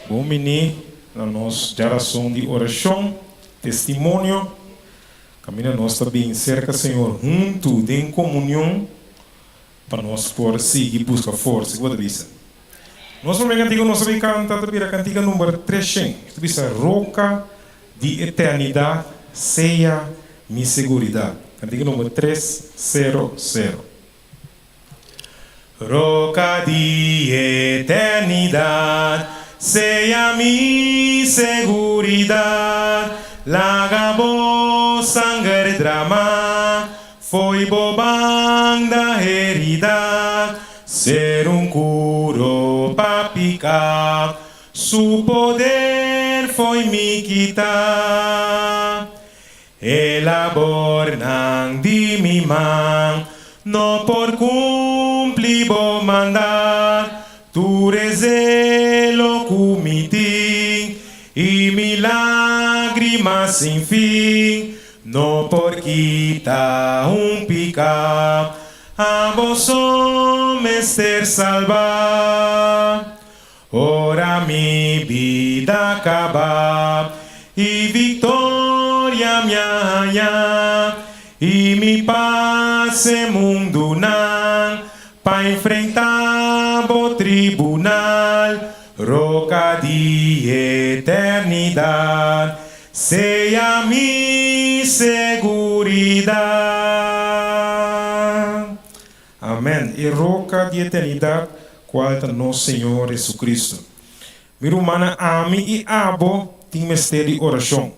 Bom menino, na nossa geração de oração, testemunho, caminha nós também cerca, Senhor, junto, em comunhão, para nós por seguir, buscar força, igual a vista. Nós vamos cantiga, nós vamos cantar também a cantiga número 300, vista roca de eternidade, seja minha seguridade. Cantiga número 300. Roca de eternidade, seja mi seguridade, lagabo sangue drama, foi bobang da herida, ser curo para picar, su poder foi me quitar, elabornan de mi man, no por cumplir bo mandar, tu rezelo comiti e mi lágrima sem fim, no por quitar picar, a vos mester salvar, ora mi vida acaba e victoria me haya, e me passe mundo não, para enfrentar o tribunal, roca de eternidade, seja mi seguridade. Amém. E roca de eternidade, qual é nosso Senhor Jesus Cristo. Meu humana ame e abo, tem mistério de oração.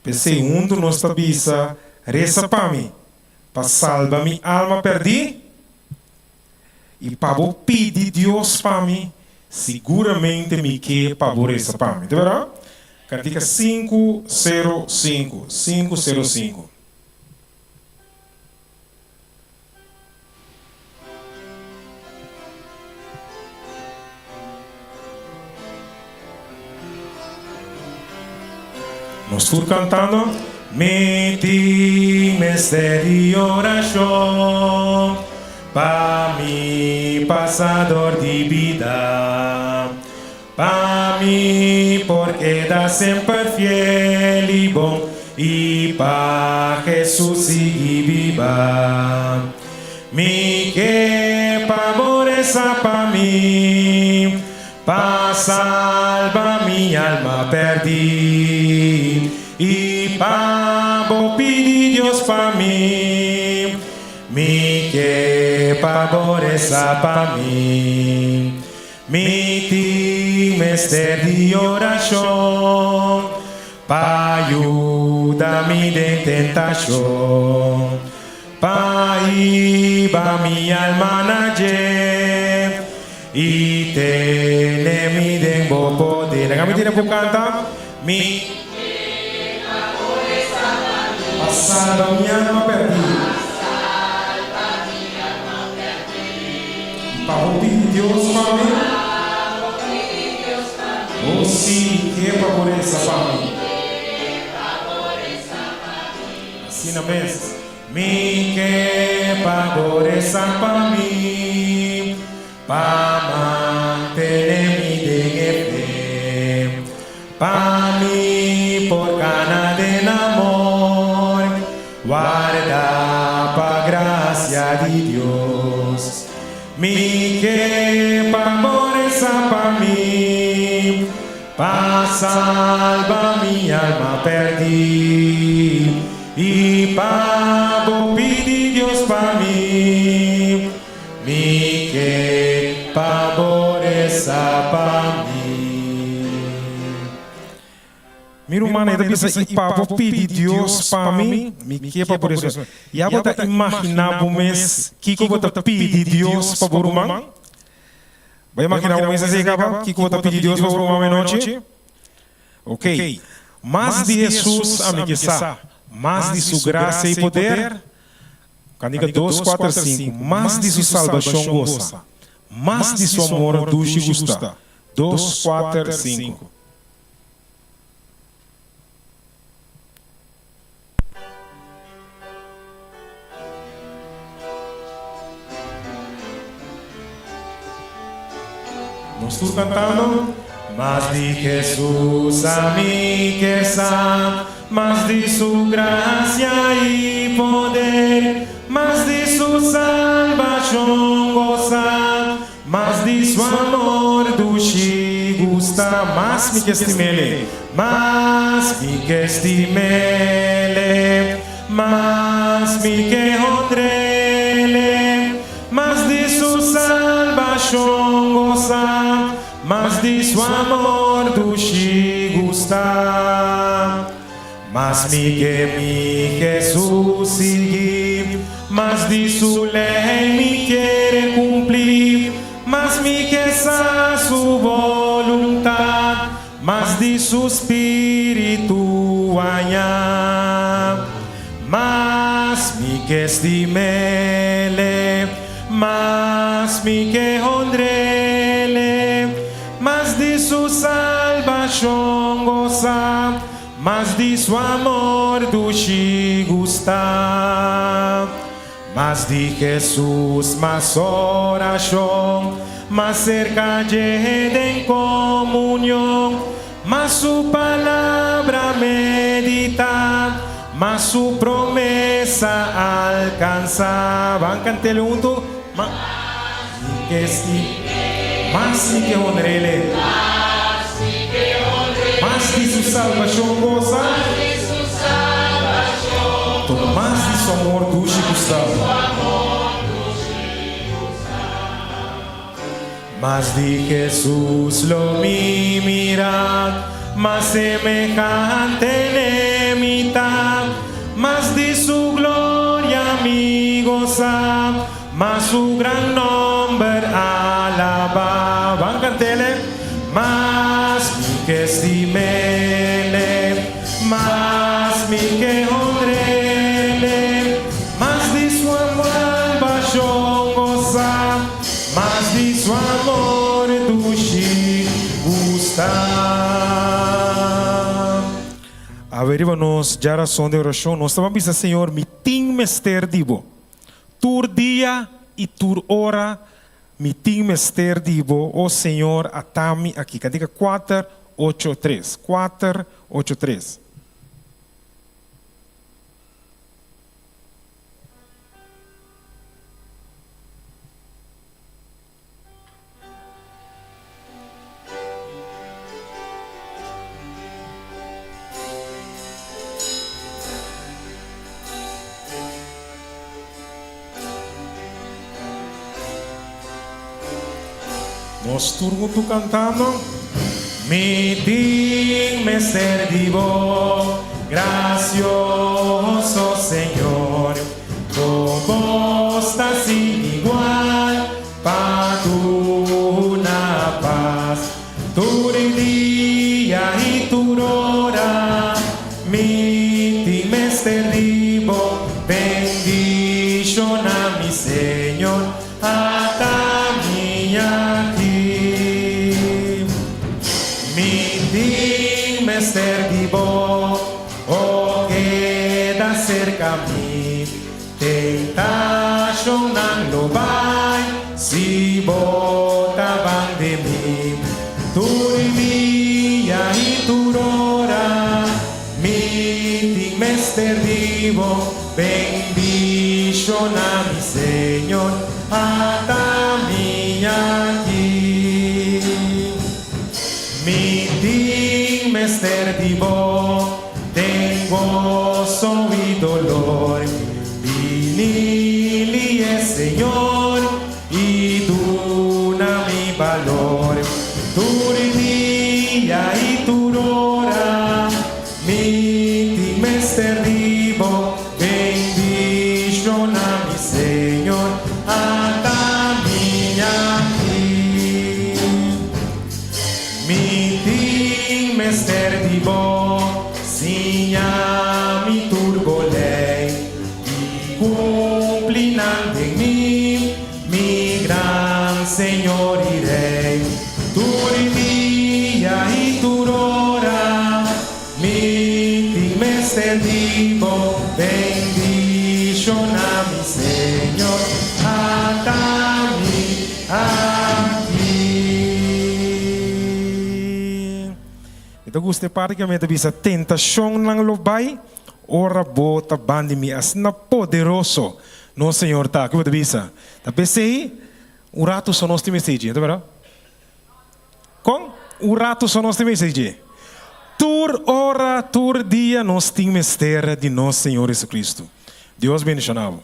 Pensei, nós tabisa, reza para mim, para salvar minha alma perdida. E para pedir Deus para mim, seguramente me quer favorecer para mim. De verdade? Cantiga 505. 505. Nós estamos cantando. Meti mistério oração, para mim passador de vida, para mim porque dá sempre fiel e bom, e para Jesus seguir viva. Me que favoreça para mim, para salvar minha alma perdida, e para pedir Deus para mim, me que favoreça para mim, me te mestre de oração, para ajudar-me de tentação, para ir a minha alma na je, e ter-me de bom poder. Kami tidak pun kata, me salva minha alma perdida. Para pedir Deus para mim. Oh sim, que favoreça para mim. Assim na mesa. Me que favoreça para mim, para manter-me de fé, para mim por cana de amor, guarda para graça de Deus. Me que favoreça para mim, para salvar minha alma perdida, e para pedir Deus para mim, me que favoreça para mim. Meu irmão, ainda pensa e para pedir Deus para mim, me que favoreça. E agora tá imaginar o mês que eu vou pedir Deus para o irmão? Vai imaginar o mês assim, que eu vou pedir Deus para o irmão noite? Ok. Mas de Jesus, amiguesa, mas de sua graça e poder, Cantiga 2, 4, 5, mas de sua salvação goza, mas de seu amor dulce gusta. 2, 4, 5. Nós estamos cantando, Más de Jesús a mí que está, más de su gracia y poder, más de su salvación gozar, más de su amor dushi gusta, más mi que estimele, más mi que estimele, más mi que honrele, más de su salvación gozar, más de su amor dushi gusta. Más mi que mi Jesús seguir, más de su ley mi quiere cumplir, más mi que esa su voluntad, más de su espíritu allá. Más mi que estimele, más mi que honrele, más de su salvación gozar, más de su amor dushi gusta. Más de Jesús, más oración, más cerca de en comunión, más su palabra meditar, más su promesa alcanzar. Van cantele junto. Más mi que honrele, más de su salvación goza, más de su amor dushi gusta. Más de Jesús lo mirad, más semejante en mitad, más de su gloria mi goza, más su gran nombre alaba. Van cantele, más mi que estimele, más mi que honrele, más de su amor salvación goza, más de su amor dushi gusta. Averiguamos já razão de oração. Nós estamos dizendo, Senhor, me tem mester dibo. Tur dia e tur hora, me tem mester dibo. O Senhor, atame aqui. Cantiga 483. 483. Nós turno tu cantando. Mi din mester divo, gracioso Señor, como estás sin igual, para tu una paz, tu día y tu hora. Mi din mester divo, bendición a mi Señor, hasta mi aquí. Mester divo, o queda cerca a mí, tentación no va, si botaban de mí, tu día y tu hora, mi mester divo, bendición a mi Señor, hasta mi aquí. Mi mester divo, tengo gozo y dolor, vinili es Señor, y duna mi valor, tu día y tu hora, mi mester divo, bendición a mi Señor, hasta mi aquí. Mi mester divo, signa mi turbolei, y cumplinan de mí, mi gran Señor y Rey. Tu día y tu hora, mi mester divo, bendición a mi Señor, hasta mi aquí. da gusto praticamente bisa tentação ng lobay, ora bota bandi mi as na poderoso no Senhor tá, que você bisa. Tá pensei, o rato só nós temos mensagem, tá vendo? Com o rato só nós temos mensagem. Tur hora, tur dia nós temos mistério de nosso Senhor Jesus Cristo. Deus bendicionado.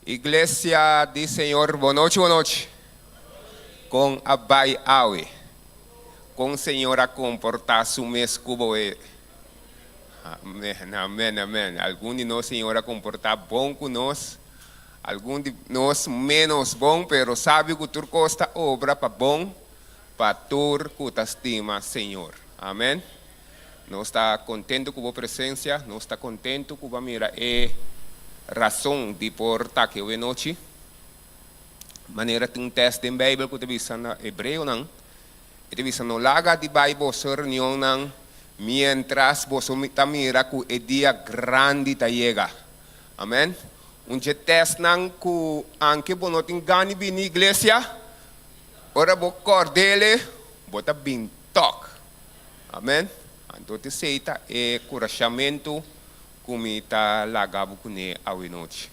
Iglesia do Senhor, boa noite, boa noite. Com a Bai Awe, com o Senhor a comportar-se o mês cubo. Amém, amém, amém. Algum de nós, Senhor, a comportar bom com nós, algum de nós menos bom, pero sabe que tu costa obra para bom, para tu que estima, Senhor. Amém. Nós está contente com a presença, nós está contente com a mira razão de portar que hoje noite. Maneira tem texto em Bíblia que te visa na hebreu não, te visa no laga de Bíblia se reunião não, mientras você mira que o dia grande ta chega. Amém. Texto não que anche bono tem gani bin igreja, ora bo cordele, bota bin toc. Amém. Então te seita encorajamento como está lagado com ele hoje noite.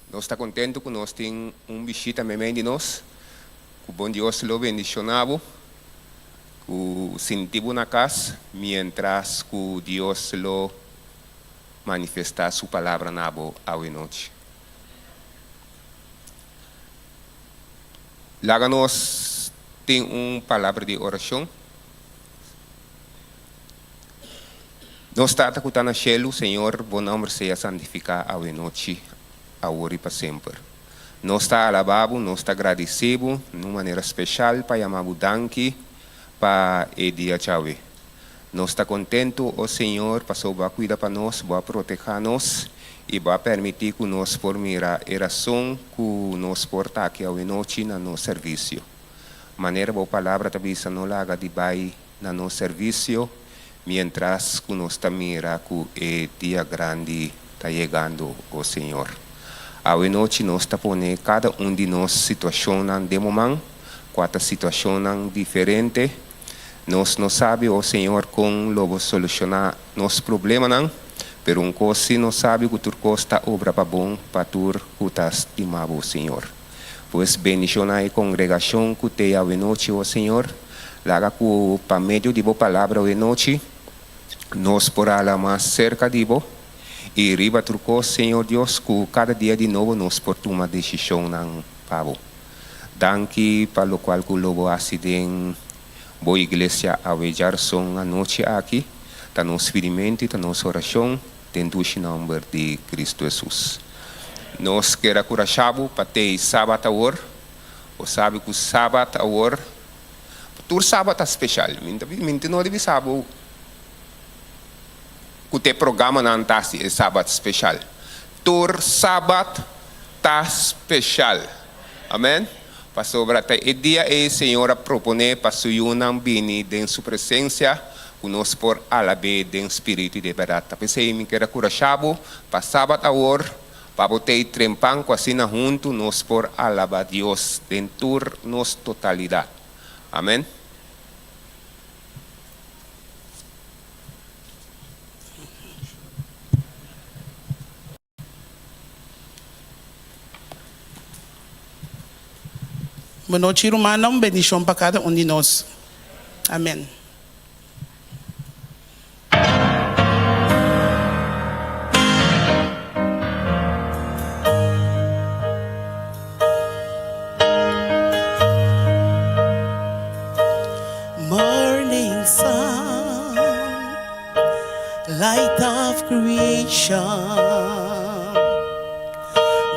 Nós está contente que nós temos visita também de nós, que o bom Deus lo bendicionado, que sentimos na casa, mientras que Deus lo manifesta sua palavra na hoje noite. Lá nós temos uma palavra de oração. Nós estamos escutando o Senhor, bom nome seja santificado hoje noite, agora e para sempre. Nós estamos alabando, nós estamos agradecidos, de uma maneira especial, para chamar o danke para o dia chave. Nós estamos contentes, o Senhor, para sobar cuidar para nós, para proteger-nos e para permitir que nós formira a razão que nós portamos aqui hoje noite no nosso serviço. Maneira boa palavra também se não laga de bai no nosso serviço, mientras que nós estamos mira que o dia grande está chegando, o Senhor. Hoje noite nós estamos pondo cada de nós situação de momento, quatro situações diferentes. Nós não sabemos, o Senhor, como logo solucionar nossos problemas, não. Pero um coisa não sabe que tu costa obra para bom, para tu que está estimado, o Senhor. Pois bendicionar a congregação que tem hoje noite, o Senhor. Laga que para meio de boa palavra hoje noite, nós por lá mais cerca de bo e riba truco, Senhor Deus, que cada dia de novo nós por tomar decisão não pavo. Danke para o qual que logo acidente boa igreja a vejar som a noite aqui, tá nosso ferimento, tá nossa oração, dentro do nome de Cristo Jesus. Nós queremos corajado para ter sábado agora, ou sabe que o sábado agora, todo sábado é especial, não deve saber que tem programa na Antártida é sábado especial. Todo sábado está especial. Amém? Pastor Brata, o dia é o Senhor a propor para o Yunam Bini em sua presença, que nós por alabe em espírito de verdade. Pensei que era corajado para sábado agora, para botar trempang com assim junto, nós por alabar Deus dentro de nossa totalidade. Amém? Boa noite, irmão. Bendição para cada de nós. Amém. Morning sun, light of creation,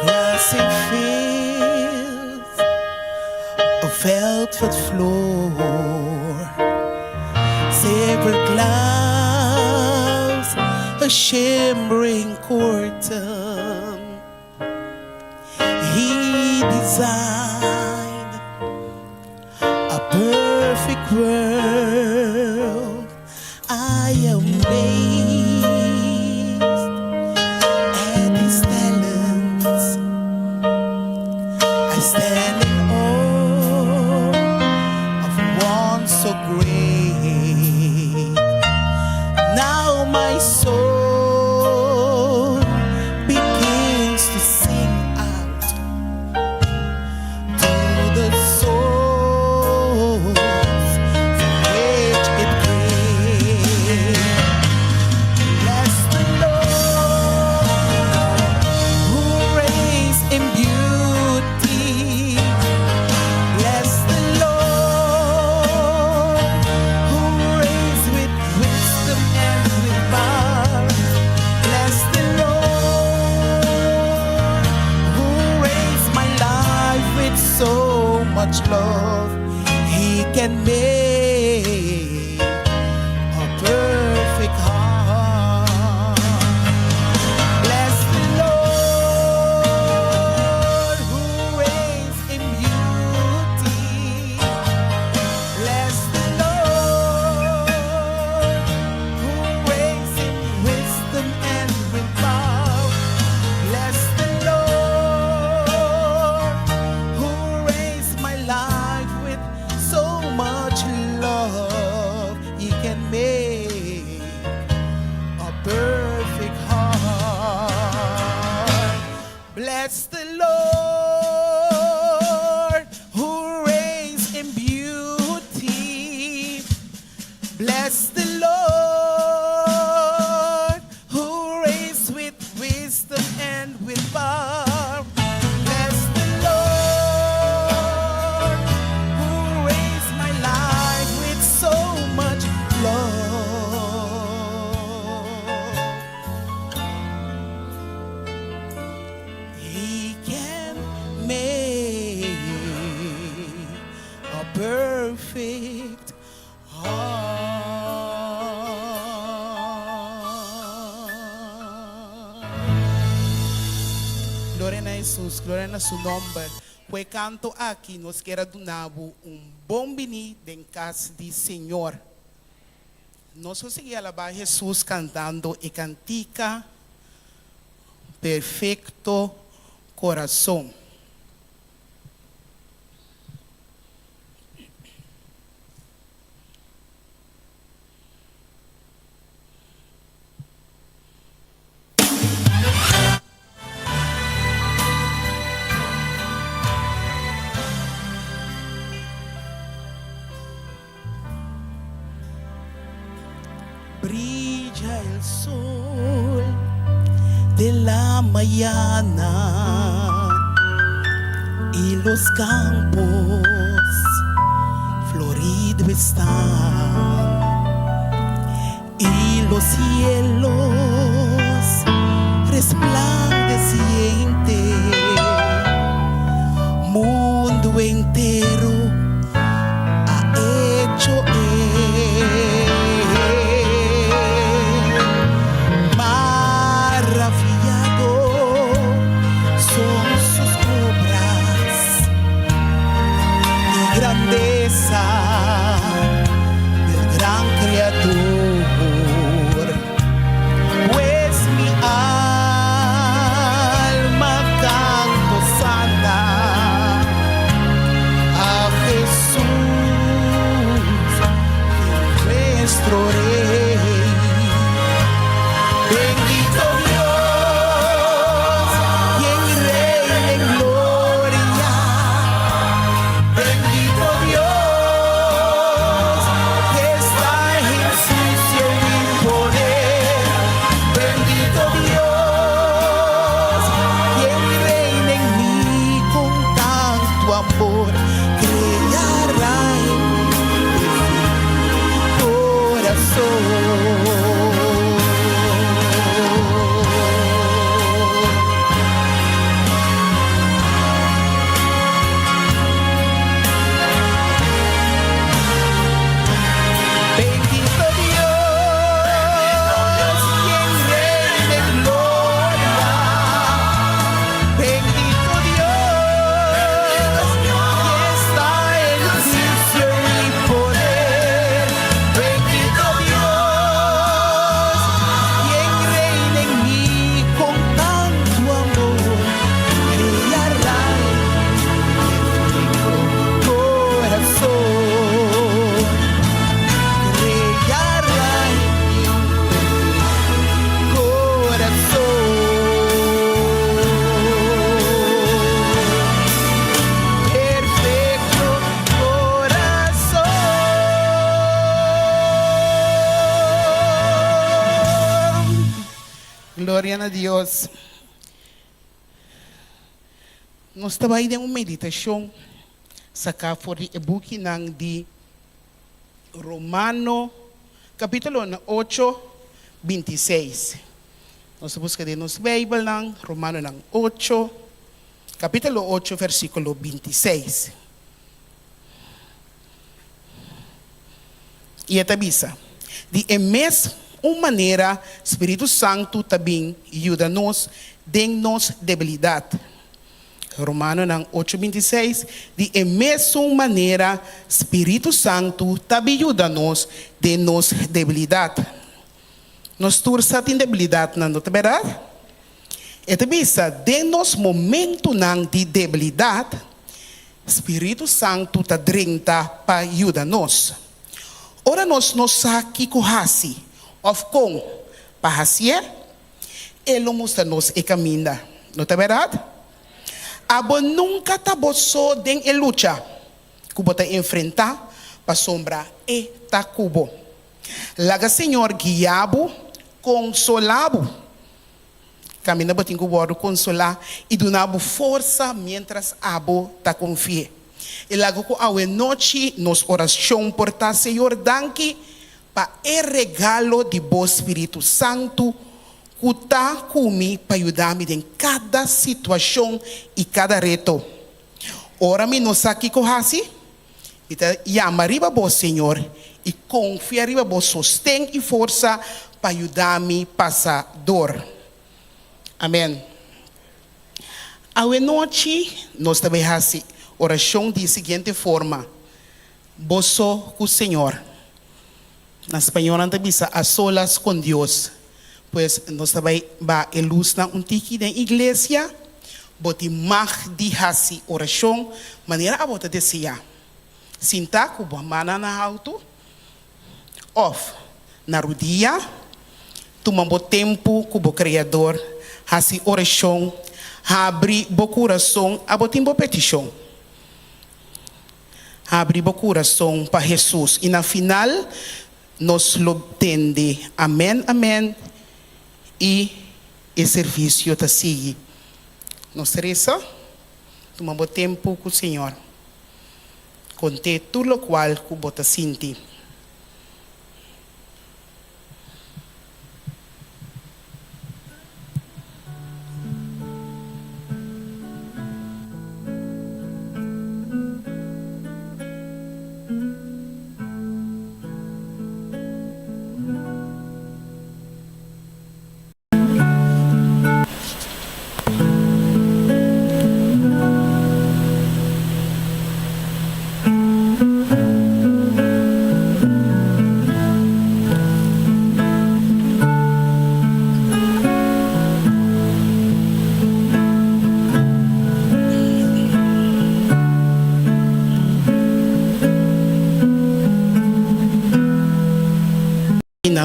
grassy fields, a velvet floor, sacred clouds, a shimmering curtain. He designed a perfect world. I am amazed at his talent. soul begins to sing out to the souls from which it came. Bless the Lord who reigns in beauty. Bless the Lord who reigns with wisdom and with power. Bless the Lord who reigns my life with so much love. He can make a perfect heart. Bless the Lord who reigns in beauty. Bless the Lord who reigns in wisdom and with power. Bless the Lord who reigns my life with so much love. He can make a perfect heart. Bless the Lord who reigns in beauty. Bless the Lord who reigns with wisdom and with power. Bless the Lord who reigns my life with so much love. He can make a perfect heart. Gloria a Jesús, gloria a su nombre. Pues canto aqui, nós quero donavo bom bini em casa do Senhor. Nós conseguimos alabar Jesus cantando e cantica Perfeito Coração. Brilla el sol de la mañana y los campos floridos están y los cielos resplandecientes, mundo entero ha hecho él. Maravillado son sus obras y grandeza del gran creador, pues mi alma Gloria a Dios. Nós estamos aí em uma meditação, sacar fora o book de Romano, capítulo 8, 26. Nós buscamos nos Bible, Romano 8, capítulo 8, versículo 26. E esta bisa, de mesma maneira, Espírito Santo também ajuda-nos em nossa debilidade. Romano 8:26, de mesma maneira, Espírito Santo também ajuda-nos de nossa debilidade. Nós todos temos debilidade, não é verdade? Esta bisa, de nosso momento de debilidade, Espírito Santo está drinta para ajudar-nos. Ora nós aqui com Hasi, of com para Hasier, ele mostra-nos o caminho, não é verdade? Abo nunca tabo só den a luta, cubo te enfrentar para sombra e ta cubo. Laga Senhor guiabo, consolabo. Camina botin cubo consolar e donabo força mientras abo ta confie. E lago ko awe noite nos oração por ta Senhor danke pa e regalo de bo Espírito Santo kuta kumi para ajudar-me em cada situação e cada reto. Ora me nos aqui com Hasi, e amariba bo Senhor e confiariba bo sostém e força para ajudar-me passar dor. Amém. A noite nós também Hasi oração de seguinte forma: Boso com o Senhor. Na espanhol também a solas com Deus. Pues nós também va a luz na tiki da igreja, boti mag di hasi oração, maneira a bota deseja. Sinta cubo mana na auto, off na rodia, tomando tempo cubo criador, hasi oração, abri bo coração, a botim bo petição. Abri bo coração para Jesus e na final nos lo tende. Amém, amém. E o serviço está sigue. Nós reza, tomamos tempo com o Senhor. Conte tudo o qual que você sente.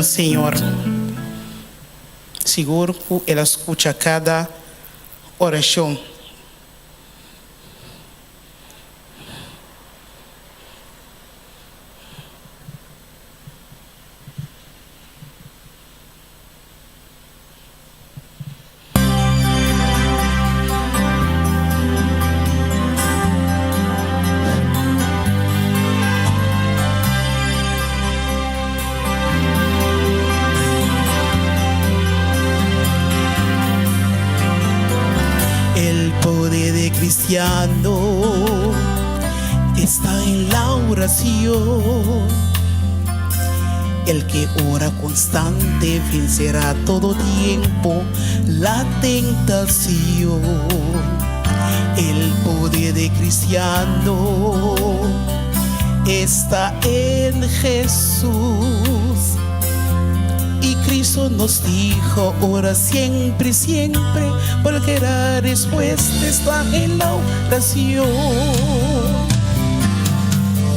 Senhor, seguro que ela escuta cada oração. Cristiano está en la oración. El que ora constante vencerá todo tiempo la tentación. El poder de cristiano está en Jesús. Y Cristo nos dijo, ora siempre, siempre, porque la respuesta está en la oración.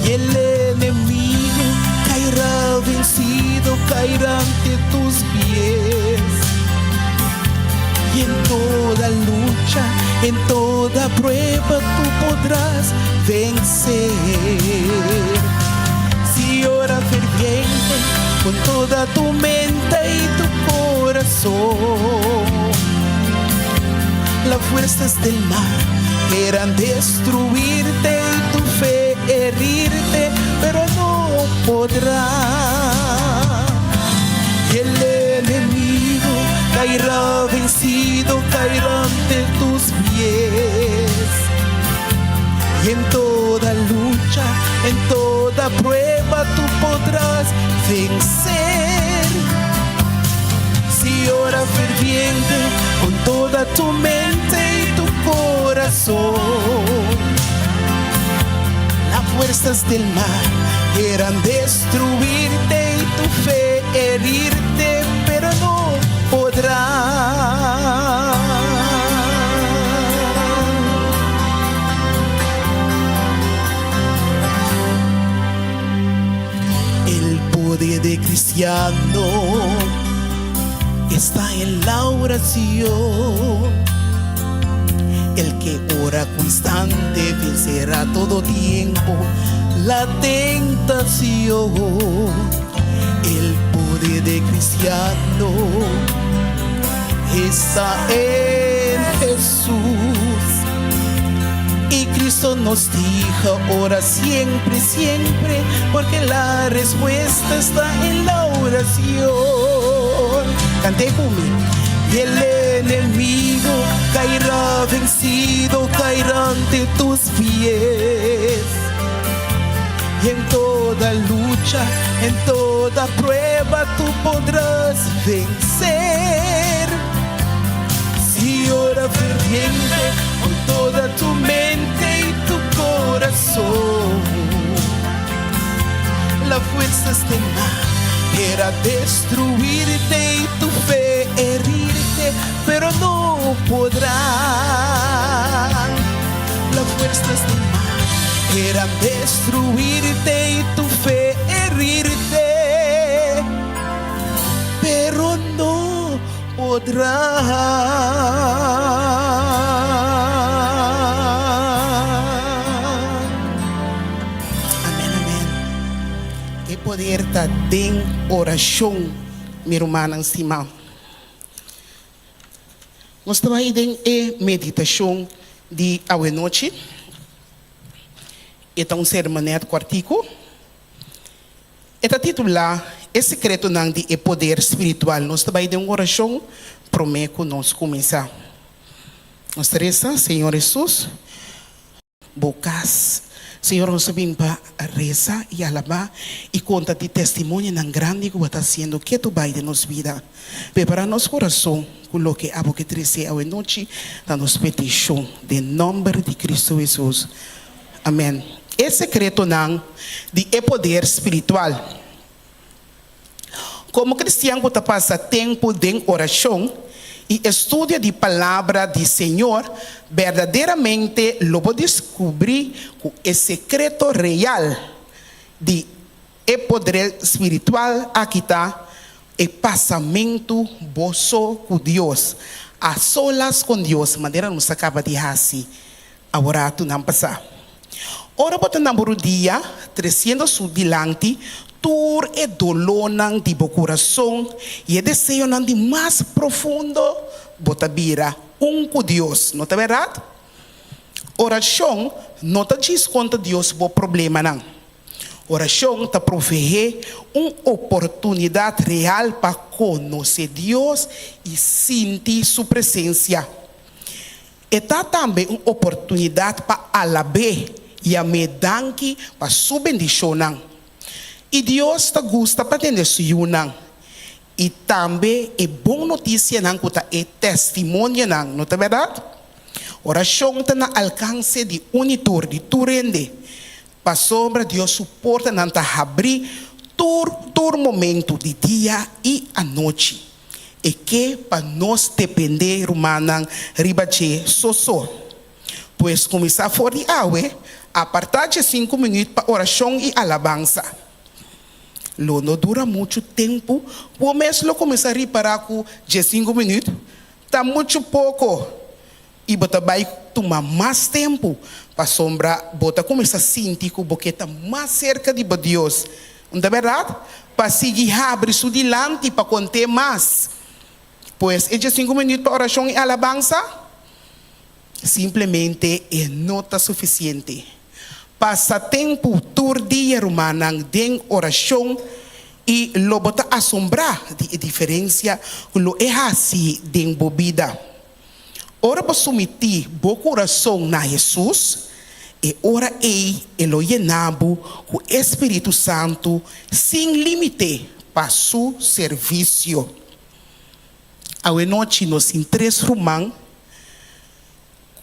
Y el enemigo caerá vencido, caerá ante tus pies. Y en toda lucha, en toda prueba tú podrás vencer. Si ora ferviente, con toda tu mente y tu corazón. Las fuerzas del mal quieran destruirte y tu fe herirte, pero no podrá. Y el enemigo caerá vencido, caerá ante tus pies. Y en toda lucha, en toda prueba tú podrás vencer. Si ora ferviente con toda tu mente y tu corazón. Las fuerzas del mal quieran destruirte y tu fe herirte, pero no podrá. El poder de cristiano está en la oración. El que ora constante vencerá todo tiempo la tentación. El poder de cristiano está en Jesús. Y Cristo nos dijo, ora siempre, siempre, porque la respuesta está en la oración. Cante conmigo. Y el enemigo caerá vencido, caerá ante tus pies. Y en toda lucha, en toda prueba tú podrás vencer. Si ora ferviente con toda tu mente y tu corazón. Las fuerzas del mal quieran destruirte y tu fe herirte, pero no podrán. Las fuerzas del mal quieran destruirte y tu fe herirte, pero no podrán. Amén, amén. Que poder está en oración, mi hermana encima. Nós trabalhamos em meditação de hoje noite. Então, sermoneto quartico. Está titulado "É secreto não de poder espiritual". Nós trabalhamos em oração. Prometo nós começar. Nós reza, Senhor Jesus, bocas. Senhor, nós vim para rezar e alabar e contar de testemunho tão grande que está sendo que tu vai de nossa vida. Prepara nosso coração com o que abo que trece hoje noite da nossa petição, de nome de Cristo Jesus. Amém. É secreto não de poder espiritual. Como cristiano, você passa tempo de oração e estuda de palavra do Senhor, verdadeiramente lo vou descobrir que é secreto real de poder espiritual aqui está é passamento vosso com Deus, a solas com Deus, maneira nos acaba de assim, agora tu não passar. Ora bota namoro dia 300 dilante. Tur e dolor não de bo coração e desejo não de mais profundo bota vira com Deus, não é verdade? Oração não está diz contra Deus bo problema não. Oração está prover uma oportunidade real para conhecer Deus e sentir sua presença. Está também uma oportunidade para alabar e a medanque para sua bendição não. E Deus está gosta para ter isso não. E também é boa notícia não que é testemunho não é verdade? Oração está no alcance de unitor, de turende. Para sombra Deus suporta não está abrir todo momento de dia e a noite. E que para nós depender humana ribache só. Pois começar fora de água, apartar de 5 minutos para oração e alabança. Lo não dura muito tempo, o mês lo começa a reparar com 5 minutos, está muito pouco. E você vai tomar mais tempo para sombra, você começa a sentir que você está mais cerca de Deus. De verdade? Para seguir abre su dilante para conter mais. Pues, é 5 minutos para oração e alabança? Simplesmente não está suficiente. Passa tempo todo dia, romanang, den oração e lo bota assombrar de diferença que lo é assim den bobida. Ora para submeter o coração na Jesus e ora ele llenabo com o Espírito Santo sem limite para seu serviço. A noite nós em 3 Romãs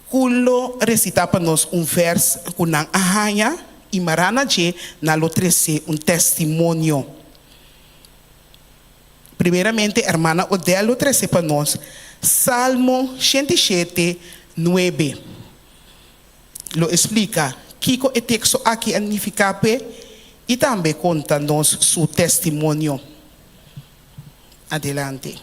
kulo recita para nós verso kunang ahaya e marana je na lo 13 testemunho. Primeiramente, hermana Odelo 13 para nós Salmo 107, 9. Lo explica. Kiko e texto aqui anificape e também conta-nos seu testemunho. Adelante.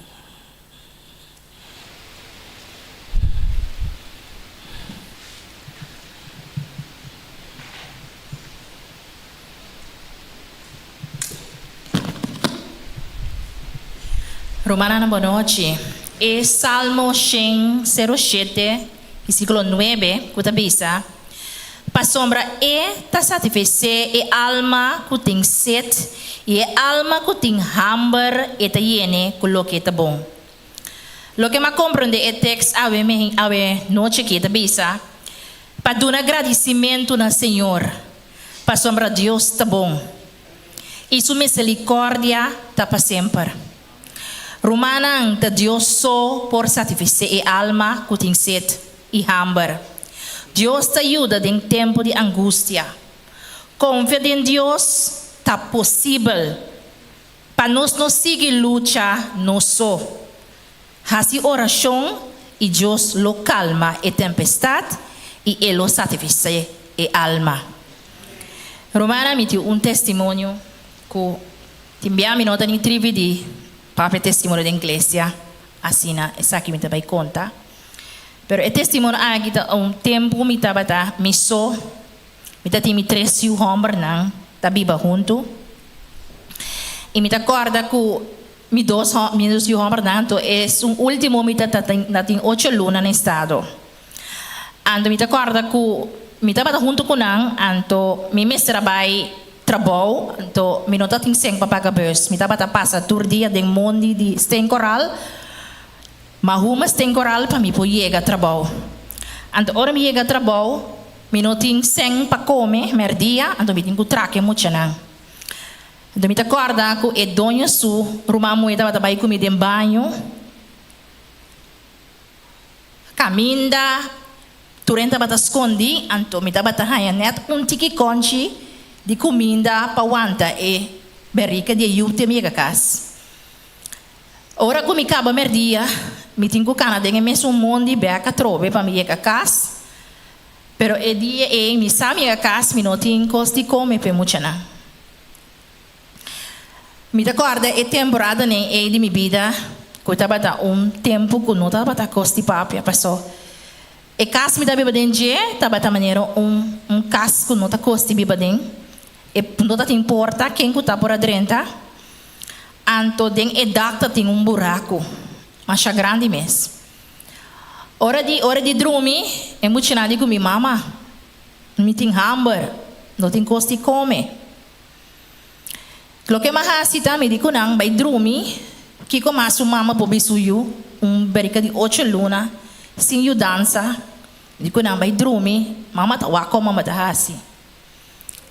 Romana, boa noite. É Salmo 107, versículo 9, que está para sombra tá satisfecer e alma que tem sede e alma que tem hambre e tá yene com o que tá bom. Lo que me compreende é texto ave noite que tá bisa para dar agradecimento na Senhor. Para sombra Deus tá bom. E sua misericórdia tá para sempre. Romana te Deus só por satisfazer a alma que tem sede e hambre. Deus te ajuda em tempo de angústia. Confia em Deus, está possível. Para nós não seguir luta, não só. Faça oração e Deus lo calma a tempestade e ele satisfazer a alma. Romana me deu testemunho que te enviamos nota em tribo de Papa testemunho da igreja, assim, essa aqui me vai contar. Pero o testemunho aqui tá tempo me tava me só, me tá tem 3 homens não, tá biba junto. E me tá acorda que me dois homens não, é último me tá tem 8 lunas no estado. Ando me tá acorda que me tava junto com não, ando me trabalho, então, me não tem sem para pagar bus. Me tava passa todo dia de mundo de Sten Coral, mas uma Sten Coral para me poder chegar trabalho. Então, hora me chega trabalho, me não tem sem para comer, merdia, então me tem que trazer muito não. Então, me acorda que é dono su, rumah moeda tava vai comer em banho, caminda, turenta bata escondi, então me tava hanya net tiki conchi de comida para aguentar e berica de ajuda minha casa. Ora que me acaba merdia, me tenho que canadá em mesmo mundo de beca trove para minha casa. Pero e dia me sabe minha casa, me não tenho coisa de comer para muito não. Me acorda é temporada nem de minha vida, que eu estava tempo que não estava coisa de papo, passou. E casa me estava bem dia, estava da maneira casa que não estava coisa de bem. E não tem porta, quem está por dentro, anto den edacta tem buraco, mas é grande mesmo. Hora de dormir, é muito nada com minha mama, não tem hamburger, não tem coisa de comer. O que mais cita me digo não, vai dormir, que como a sua mama pode suyo, berica de 8 lunas, sem eu dança, digo não, vai dormir, mama tá wako, mama tá assim.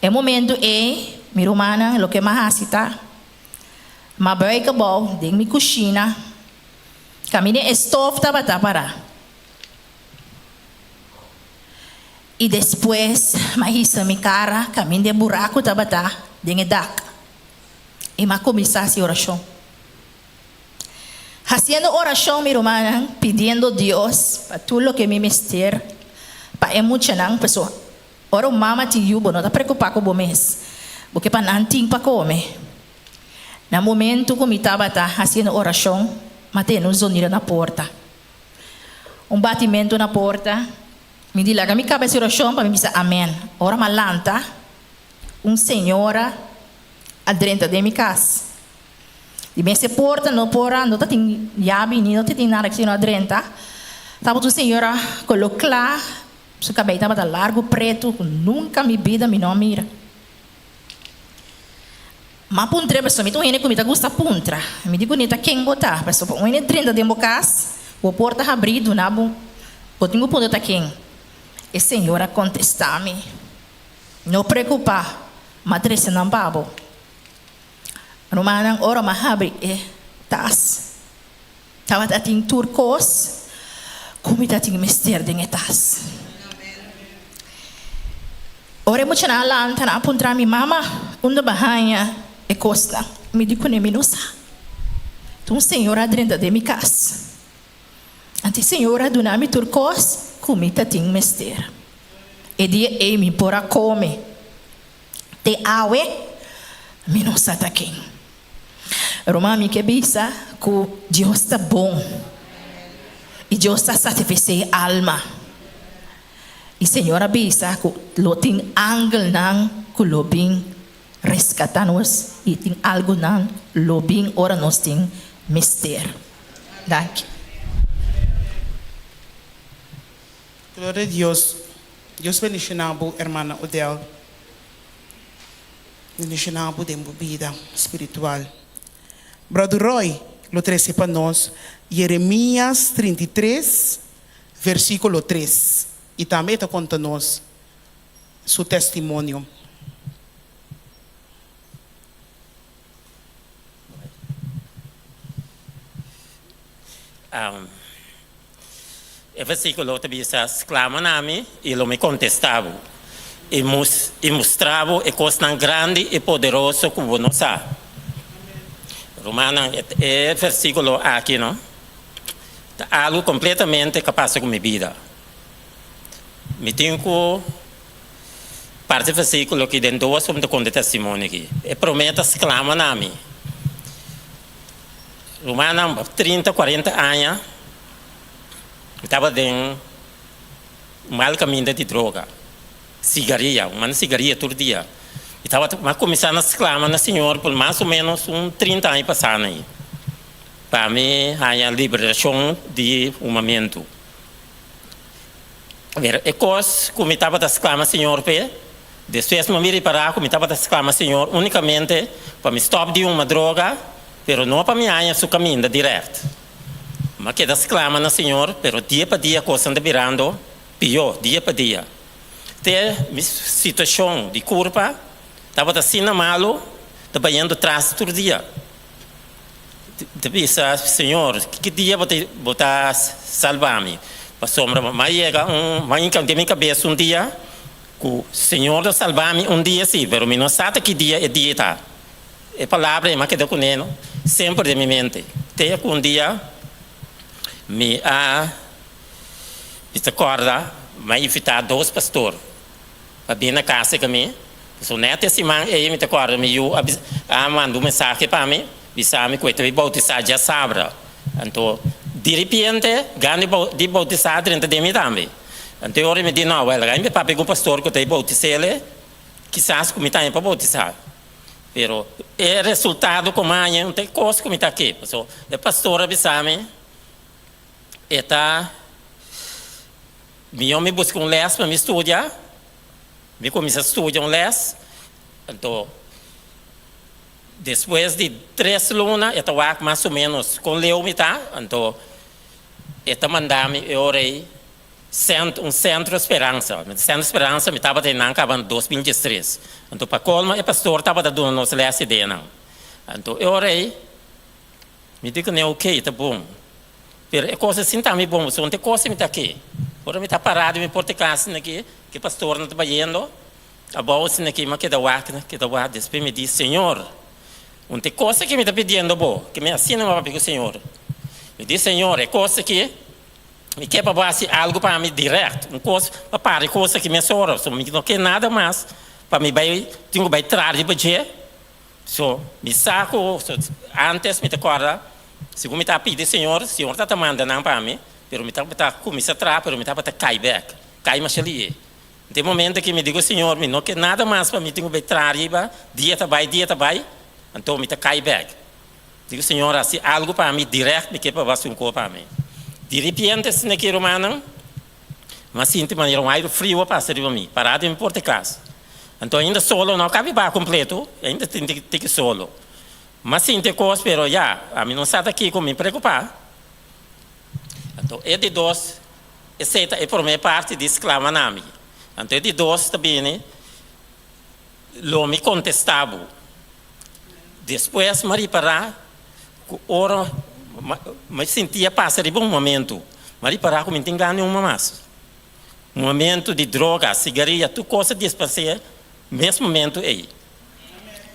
É momento minha romana, o que mais cita, mas vai que bom, dentro minha cozinha, caminho estofa tava para. E depois, mais minha cara, caminho de buraco tava dentro da e mas começar a oração. Fazendo oração, minha romana, pedindo a Deus para tudo o que me mister, para emocionar a pessoa. Ora o mama te yubo, não está preocupado com o mês, porque para não tem para comer. No momento que eu estava fazendo oração, matei no zonido na porta. Batimento na porta, me diz lá que me cabeça oração para me dizer amém. Ora malanta, senhora, a dentro de minha casa. E bem se porta, não porta, não tem chave, não tem nada que não dentro. Tava tu senhora colocar lá, seu cabelo estava largo, preto, nunca me vida, me não mira. Mas puntra, pessoal, me tô indo comida gosta puntra. Me digo neta quem botar, pessoal, eu indo dentro de minha casa, o porta abrido, na bom, eu tenho ponto tá quem. E senhora contestar-me, não preocupar, mas três não babo. Romana, ora mas abre tas. Tava ating turcos, como tá ating mister de tas. Ora mo chana lan tana puntra mi mama, unda bahaya e costa. Me dico ne minusa. Tu senhora dentro de mi casa. Anti senhora do nome turcos, como tá ating mister. E dia e mi pora come. Te awe, minusa tá quem. Romami que bisa que Deus está bom e Deus está satisfeito a alma. E Senhora bisa que lo tem angel nang que lo bem rescatar-nos e tem algo nang lo bem ora nós tem mistério. Danke. Glória a Deus. Deus bendicionado, hermana Odell. Bendicionado de vida espiritual. Brother Roy, lo trace para nós, Jeremias 33, versículo 3. E também está contando nós seu testemunho. O versículo também diz, clama a mim e ele me contestava. E mostrava a coisa tão grande e poderosa como nós sabemos. Romana, é versículo aqui, não? Algo completamente capaz com minha vida. Me tenho parte do versículo que dentro duas como de testemunho aqui. E prometa exclama na mim. Romana, 30, 40 anos, estava dentro mal caminho de droga. Cigaria, uma cigaria todo dia. E estava começando a exclamar no Senhor por mais ou menos 30 anos passando aí. Para mim, a liberação de um momento. E coisa que me estava a exclamar Senhor, depois me reparar que me estava a exclamar Senhor unicamente para me stop de uma droga, mas não para me ganhar seu caminho direto. Mas que exclama no Senhor, mas dia para dia a coisa anda virando pior, dia para dia. Até a situação de culpa, estava assim na malo, estava indo atrás todo dia. Disse, Senhor, que dia vou salvar-me? Para sombra, mas chega vai encantar minha cabeça dia, que o Senhor salvar-me dia sim, mas eu não sei que dia é dia tá. É palavra, mas que eu conheço, sempre de minha mente. Até que dia, me acorda, vai invitar 2 pastores para vir na casa comigo. So net esse man aí me acorda me eu mando mensagem para mim, avisar-me que eu vou bautizar já sabra. Então, de repente, ganho de bautizar dentro de mim também. Então, eu me digo, não, ela me papai com o pastor que eu bautizar ele, quizás como está para bautizar. Pero é resultado como amanhã não tem coisa como está aqui. So, o pastor avisar-me, me busca les para me estudar. Me comecei a estudar les. Então, depois de 3 lunas, eu estava mais ou menos com Leo, então, eu mandava-me, eu orei, centro de esperança. Centro de esperança, eu estava tendo em 2013. Então, para colma, o pastor estava dando nos les ideia, não. Então, eu orei, me digo, não, ok, está bom. Mas a coisa assim está bom, não tem coisa que está aqui. Agora me está parado, me porta casa aqui, que o pastor não está indo. A bolsa aqui, mas que dá depois me diz, Senhor, não tem coisa que me está pedindo, que me assina para pedir o Senhor. Me diz, Senhor, é coisa que me quer para fazer algo para mim direto, uma coisa para coisa que me sora, não quer nada mais, para me tenho que trazer de budget, me saco, antes me acorda, segundo me está pedindo, Senhor está mandando para mim, mas me está começando a trazer, mas me está cai back, cai mais ali. Tem momento que me digo, Senhor, me não quer nada mais para mim, tenho que trazer, dia tá vai, então me tá cai back. Digo, Senhor, assim, algo para mim, direto, me quer para você um corpo para mim. De repente, se não quero mais, mas sinto maneira um ar frio para sair para mim, parado em porta casa. Então ainda solo, não cabe para completo, ainda tem que solo. Mas sinto coisa, pero a mim não sai daqui com me preocupar. Então, é de dois, essa é por minha parte de exclama na mim. Então, de dois também, lo me contestava. Depois, me reparar, ora, me sentia passar de bom momento. Me reparar como tem ganho uma massa. Um momento de droga, cigarrilha, tudo coisa de espaço, mesmo momento aí.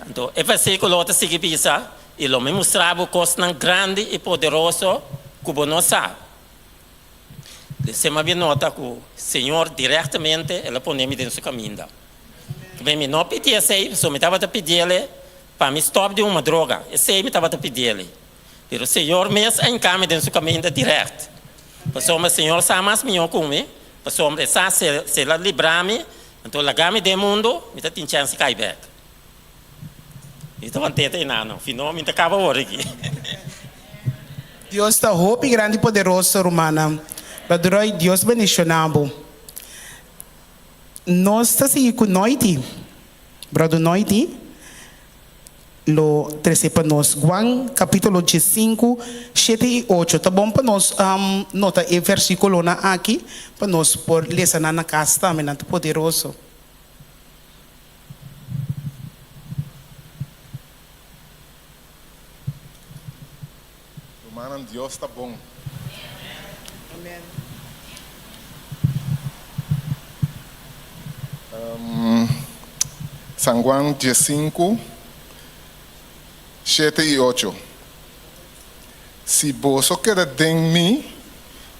Então, é versículo outro seguir pisa, e lo me mostrava coisa grande e poderoso que não sabe. Você me nota que o Senhor diretamente ele põe-me dentro do seu caminho. Me não pedia sei, só me estava a pedir ele para me stop de uma droga. Eu sei me estava a pedir ele. Mas o Senhor mesmo encaminha dentro do seu caminho direto. Passou o Senhor sabe mais melhor comigo. Passou o sabe se ele livrar-me, então largar-me do mundo, me tem chance de cair back. Então não tem nada, finalmente acaba hoje aqui. Deus está hope grande e poderoso, Romana. Padroi, Deus bendicionado. Nós estamos aqui com noite. Brother noite. Lo 13 para nós. Juan capítulo 5, 7 e 8. Tá bom para nós nota o versículo na aqui. Para nós por ler na casa também, muito poderoso. Romana, Deus está bom. Amém. San Juan 5, 7 y 8. Si vos quedas en mí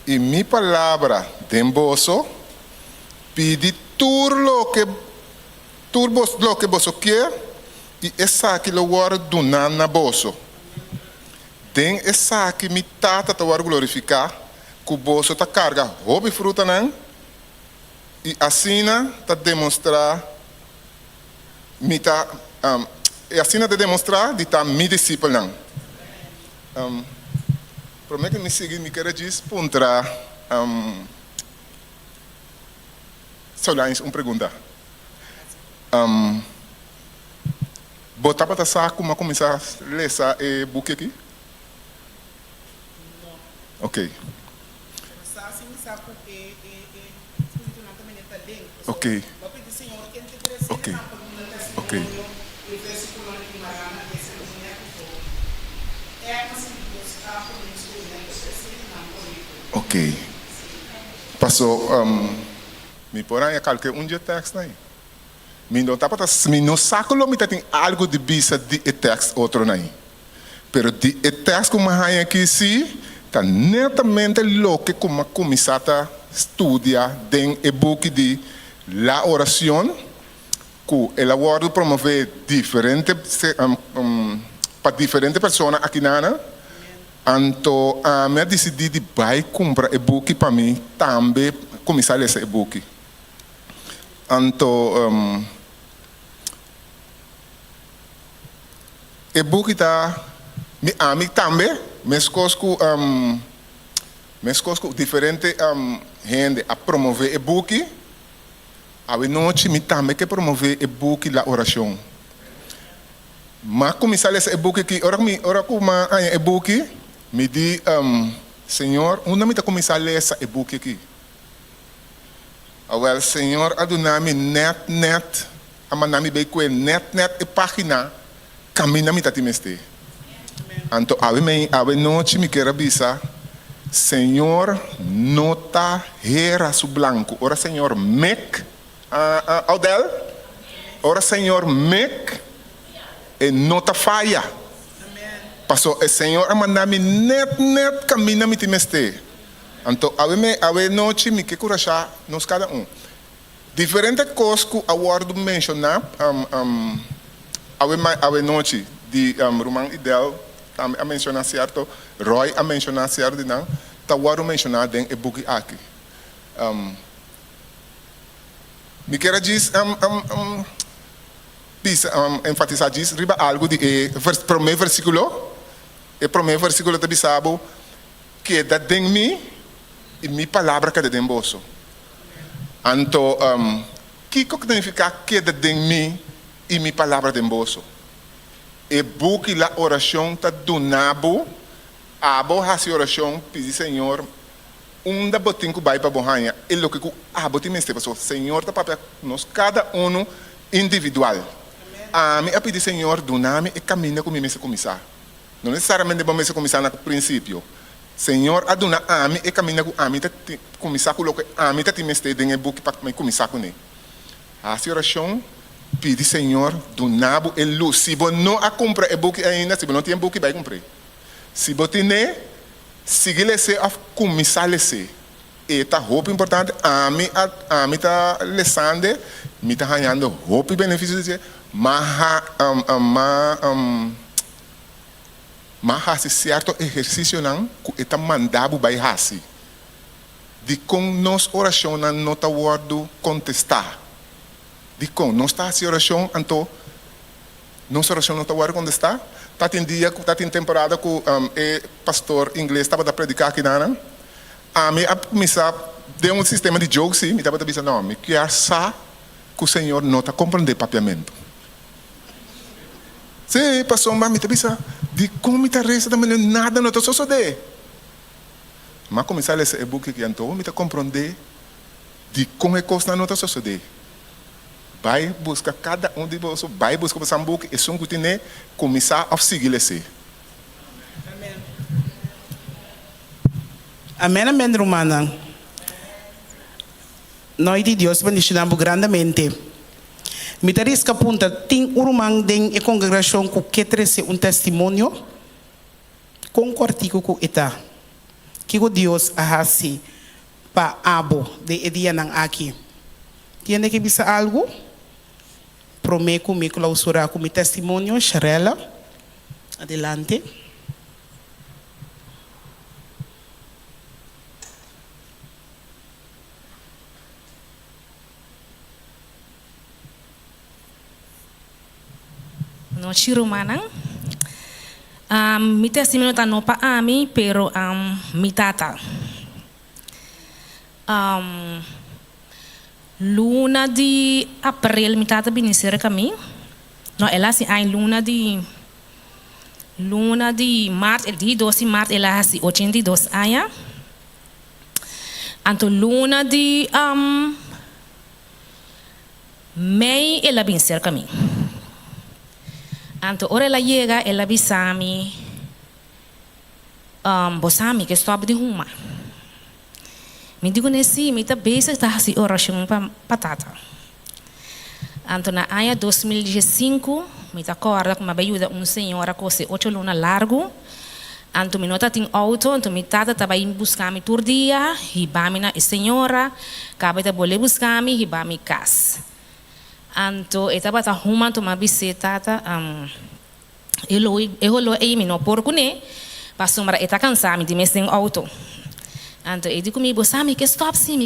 y mi palabra en vos, pide todo lo que vos quieras y esa que lo voy a donar a vos. Den esa que mi tata te va a glorificar, que vos te carga hobby fruta nan, y así te demostrar e assim de demonstrar de estar mi discípulo não. Prometo que me seguir me quero dizer pontra só uma pergunta. Botar para passar como começar a ler e book aqui? Ok. Ok. Ok. Ok. Ok. Passou, me porém a qualquer dia texto aí. Me não tá para me não saco lo me tem algo de bisa de texto outro aí. Pero de texto como aí aqui sim, tá netamente louco como começar a estudar den e-book de la oração que ela vai promover diferente para diferentes pessoas aqui na então me decidi de vai comprar e-book para mim também começar a ler esse e-book então e-book tá a mim também mescosco diferente gente a promover e-book a noite me também que promover e-book la oração. Mas começar esse e-book aqui, ora como e-book, me di, Senhor, onde me está começar a ler esse e-book aqui? Well, Senhor, adunami net, amanami bem com net e página, caminha me tá te meste. Então, a noite me quer avisar, Senhor, nota era su blanco, ora Senhor, make Aldel, ora Senhor, make e nota falha. Passou o Senhor a mandar-me net caminha me timeste. Então, a noite me que curachar nos cada diferente coisas que a word mencionar, a noite de Roman Idel também a mencionar certo, Roy a mencionar certo não, tá word mencionar den e book aqui. Me quero dizer, enfatizar disso, riba algo de primeiro versículo. O primeiro versículo de Bissabo, que da em mim e minha palavra que da em bolso. Então, que significa que da em mim e minha palavra de bolso? E buque la oração tá do nabo, abo hasi oração, pedi Senhor, da botin que vai para borranha, e lo que abo te meste passou, Senhor tá para nós cada um individual. A mim a pedir Senhor do nome e caminha com mim se começar. Não necessariamente vamos se começar no princípio. Senhor, a dona a mim e caminha com a mim tá começar com o que a mim tá te meste dentro do buque para começar com ele. Hasi oração pedi Senhor do nabo e luz. Se você não a compra e book ainda, se você não tem book, vai comprar. Se você tem, siga lesse a começar lesse. E tá roupa importante. A mim tá lessando, me tá ganhando roupa e benefício de mas certo exercício não, que tá mandado vai hasi. De com nos oração não tá word contestar. Dico, não está a oração, então, nossa oração não está agora quando está. Está em dia, está em temporada que o pastor inglês estava a predicar aqui na a mim, a começar, deu um sistema de jogo, sim, me estava a dizer, não, me quer saber que o Senhor não está compreendendo papiamento. Sim, pastor, mas me está dizendo, de como me está rezando, nada não está só de. Mas começar a ler esse e-book que então, me está compreendendo de como é coisa não está só de. Vai buscar cada um de vocês, vai buscar o Sambuque e são que começar a seguir esse. Amém, amém, Romana. Nós de Deus bendicionamos grandemente. Me tarisca punta, tem urumang den e congregação que quer trazer testemunho concordico com ita. Que o Deus ahasi pa abo de dia nang aqui. Tiene que bisa algo? Prometo me clausurar com meu testemunho, Sharela. Adelante. Noche romana. Mi testimonio está no pa a mí, pero mi tata. Luna de abril, mi tata vini cerca a mim. No, ela se ai luna de março, el dia 12 de março, ela se 82 anos. Anto luna de mei, ela vini cerca a mim. Anto ora ela chega, ela bisami, bosami que stop de ruma. Me digo nesse, me tá bem está assim oração para patata. Anto na ano 2015, me tá acorda com uma ajuda senhora com 8 luna largo. Anto me nota tem auto, anto me tata tava indo buscar me todo dia, e ba me na senhora, acaba de boleh buscar me, e ba me casa. Anto etaba ta huma to mabiseta ta elo e me no porco ne, pasumara eta cansami de mesen auto. Anto eu digo comigo, Sami, que stop sim.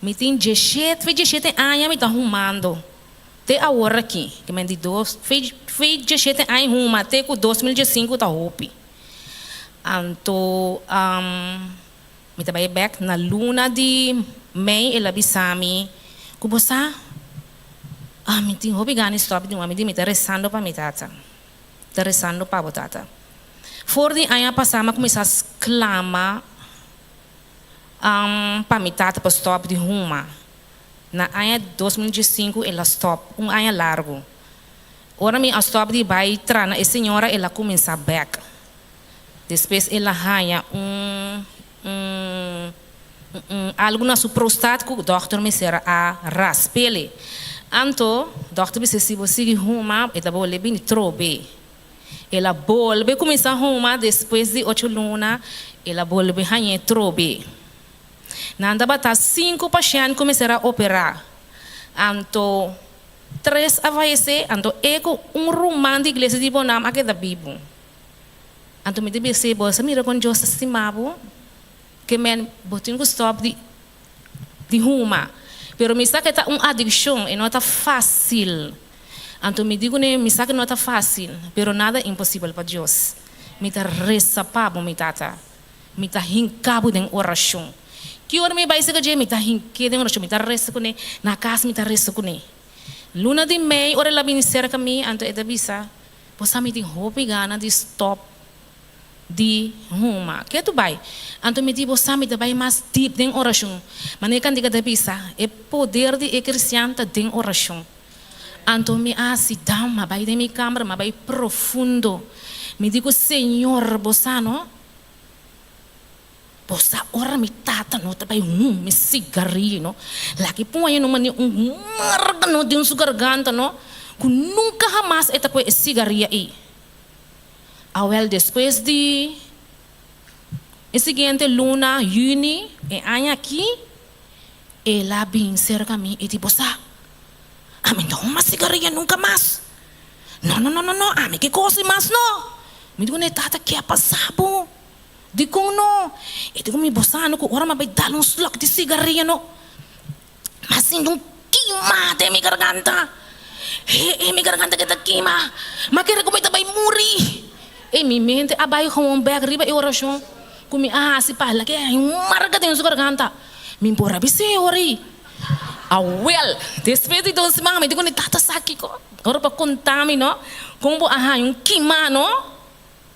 Me tem 17 anos me tá arrumando. Até a hora aqui, que me di 17 anos arruma, até com 2015 tá roupa. Anto, me trabalhei back na luna de Mei, ela bisami, kubosa, me tem roupa gani stop de uma, me tá rezando para me tata. Tá rezando para botata. For de ano passado, começar a clamar, para me tata para stop de ruma. Na ano 2015 ela stop, ano largo. Ora me a stop de vai trana e senhora ela começa back. Depois ela ganha algo na sua prostate que o doutor me será a raspele. Anto, doutor me se você ruma, ela vai bem trobe. Ela volve começar a ruma depois de 8 lunas, ela volve ganhar trobe. Nanda bata 5 pacientes começaram a operar. Anto 3 a falecer, anto ego rumão de igreja de Bonam aqui da Bíblia. Anto me deve ser bolsa mira com Deus estimado que men botin go stop de ruma. Pero me sabe que está uma adicção e não está fácil. Então me digo me sabe que não está fácil, pero nada é impossível para Deus. Me está resapado, me tata. Me está hincado em oração. Que hora me vai ser que me está hincado em oração, me está resa com ele, na casa me está resa com ele. Luna de Mei, ora lá vem cerca me, então é da bisa. Você me tem roupa e gana de stop de huma. Que tu vai? Então me diz você me vai mais deep em oração. Mas nem quando diga da bisa, é poder de cristiano em oração. Então me assim dá, mas vai de minha câmara, mas vai profundo. Me digo Senhor, você não? Você ora me tata no tabai me cigarrilho no. Lagi põe no mani marca no de sua garganta no. Que nunca jamás eta com cigarrilho aí. Awel depois de o seguinte luna, juni, e ano aqui, ela vem cerca a mim e tipo sa. A mim não uma cigarrilha nunca mais. Não, a mim que coisa mais não. Me digo ne tata que é passado. Digo no, e digo me bossano que ora vai dar slok de cigarrilha no. Mas assim não queima de minha garganta. Minha garganta que tá queima. Mas que recomenda vai morrer. E minha mente abai com um bag riba e oração. Kumi se pala que é marca de sua garganta. Me empurra bise ori. Well, despeito de os mãos, me digo ne tata saki ko. Ora para contar me no, como um queima no.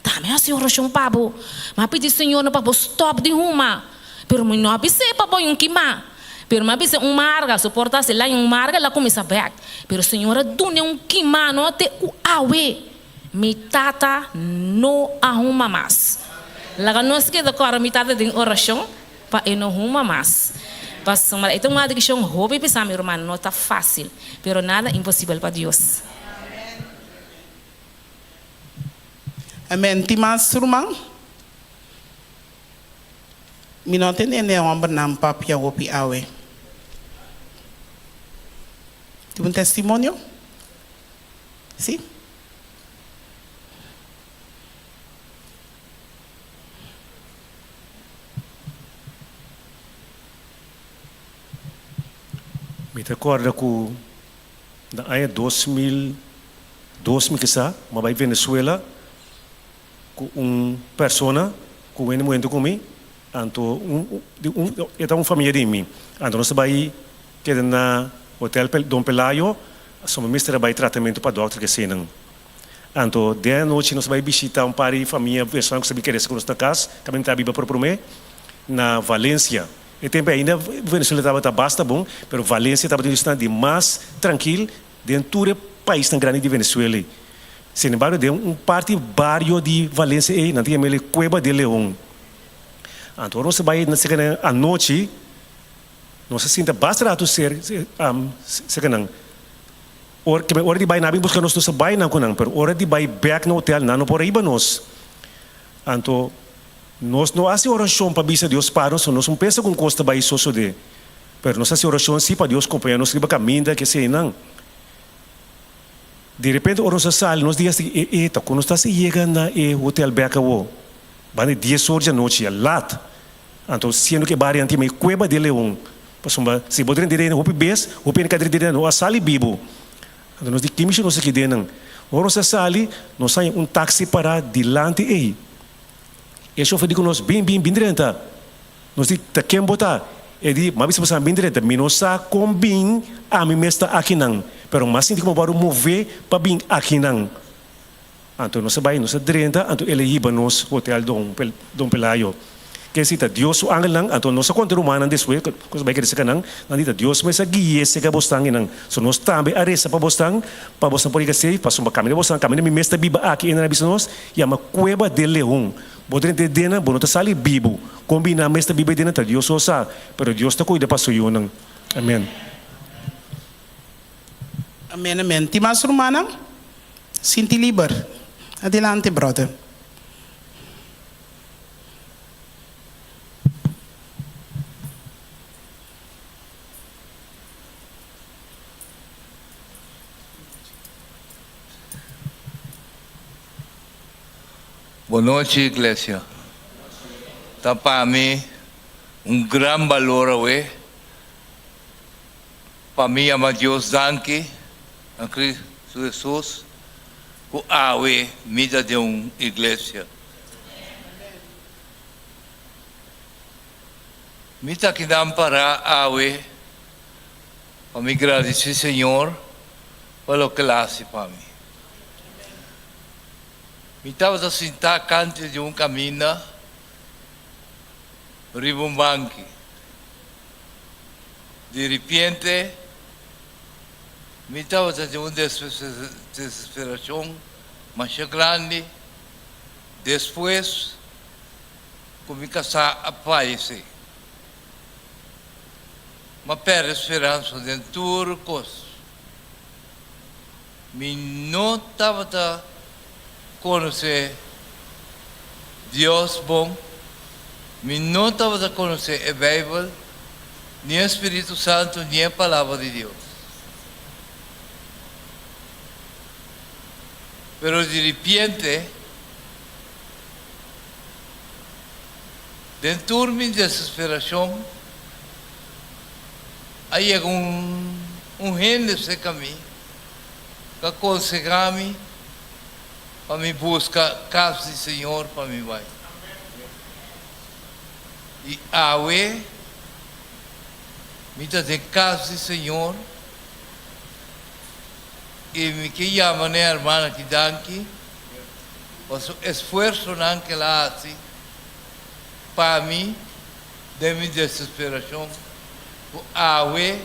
Também assim oração pabo, mas pedi Senhor não para stop de uma, pero me não abise para um queima, pero me abise marga, suportar se lá marga lá começa back, pero Senhora dune queima não te o awe, me tata não arruma mais, lá não se queda com a metade de oração para não arruma mais, mas então uma adicção hobby pensar meu irmão não está fácil, pero nada impossível para Deus. Amen. Timas rumang. Mi não tem nem um bernam papia opi awe. Tem um testemunho? Sim? Me recordo que na ano 2000 kisa, mabai Venezuela, persona que vem muito comigo, então é família de mim. Então nós vai que na hotel Dom Pelayo, somos mestre vai tratamento para doutor que senang. Então de noite nós vai visitar par de família, pessoas que sabem que eles na casa, também está viva por mim na Valência. E tempo ainda Venezuela estava basta bom, mas Valência estava de mais tranquilo dentro do país tão grande de Venezuela. Sin embargo, de parte barrio de Valência e não tinha mais Cueva de León. Então nós vai na segunda a noite, nós se sinta bastante ser segunda. Hora de vai na buscar nós vai na kunang, pero hora de vai back no hotel não por aí nós. Então nós não fazemos oração para bisa Deus para nós não pensa com costa vai só de, pero nós fazemos oração sim para Deus acompanhar nós riba caminho que se não. De repente, o nosso sal, nos dias que quando está chegando na hotel Becawo, vai 10 horas da noite, lat. Então, sendo que bari anti mai Cueva de León, pasumba, se podem dizer no bes, o pen kadri dizer no sali bibo. Então, nós dikimos nós aqui dentro. O nosso sali, nós sai táxi para dilante e. E chofer digo nós bem direita. Nós diz tá quem botar. E di, mas se você bem direita, minosa combin a mim mesta aqui não. Pero mas hindi ko baru mover para bing aqui não. Então nós vai nós direita, então ele iba nos hotel Dom Pelayo. Que se Deus o angel lang, então nós contra humana deswe, kung sabay kaya kanang, nandita Dios may sa giye sa kabostang inang. So nós tambe aresa pa bostang por ikasay, pasumba kami na bostang, kami na mi mesta biba aqui na bisanos, yama Cueva de León. Bodre de dena, bono ta sali bibo. Combina mesta biba dena ta Dios o sa, pero Dios ta cuida pa suyo nang. Amen. Amen, amen. Timas rumana, sinti liber. Adelante, brother. Boa noite, igreja. Tá para mim gran valor, para mim, ama Deus, danke, a Cristo Jesus, que awe, mida de uma igreja. Mita que dá para awe, para me agradecer, Senhor, pelo que Ele faz para mim. Me estava sentado canto de caminho, ribombanque. De repente, me estava de uma desesperação mais grande. Depois, comecei a padecer. Mas perde esperança de tudo coisa. Me não estava a conhecer Deus bom. Me não estava a conhecer a Bíblia, nem o Espírito Santo, nem a Palavra de Deus. Pero de repente, dentro de minha desesperação, aí chega gente nesse caminho que aconselha-me para me buscar casa do Senhor para me vai. E awe, me dá de casa do Senhor, e me que chama minha irmã que danke, o esforço que ela faz para mim, de minha desesperação, o awe,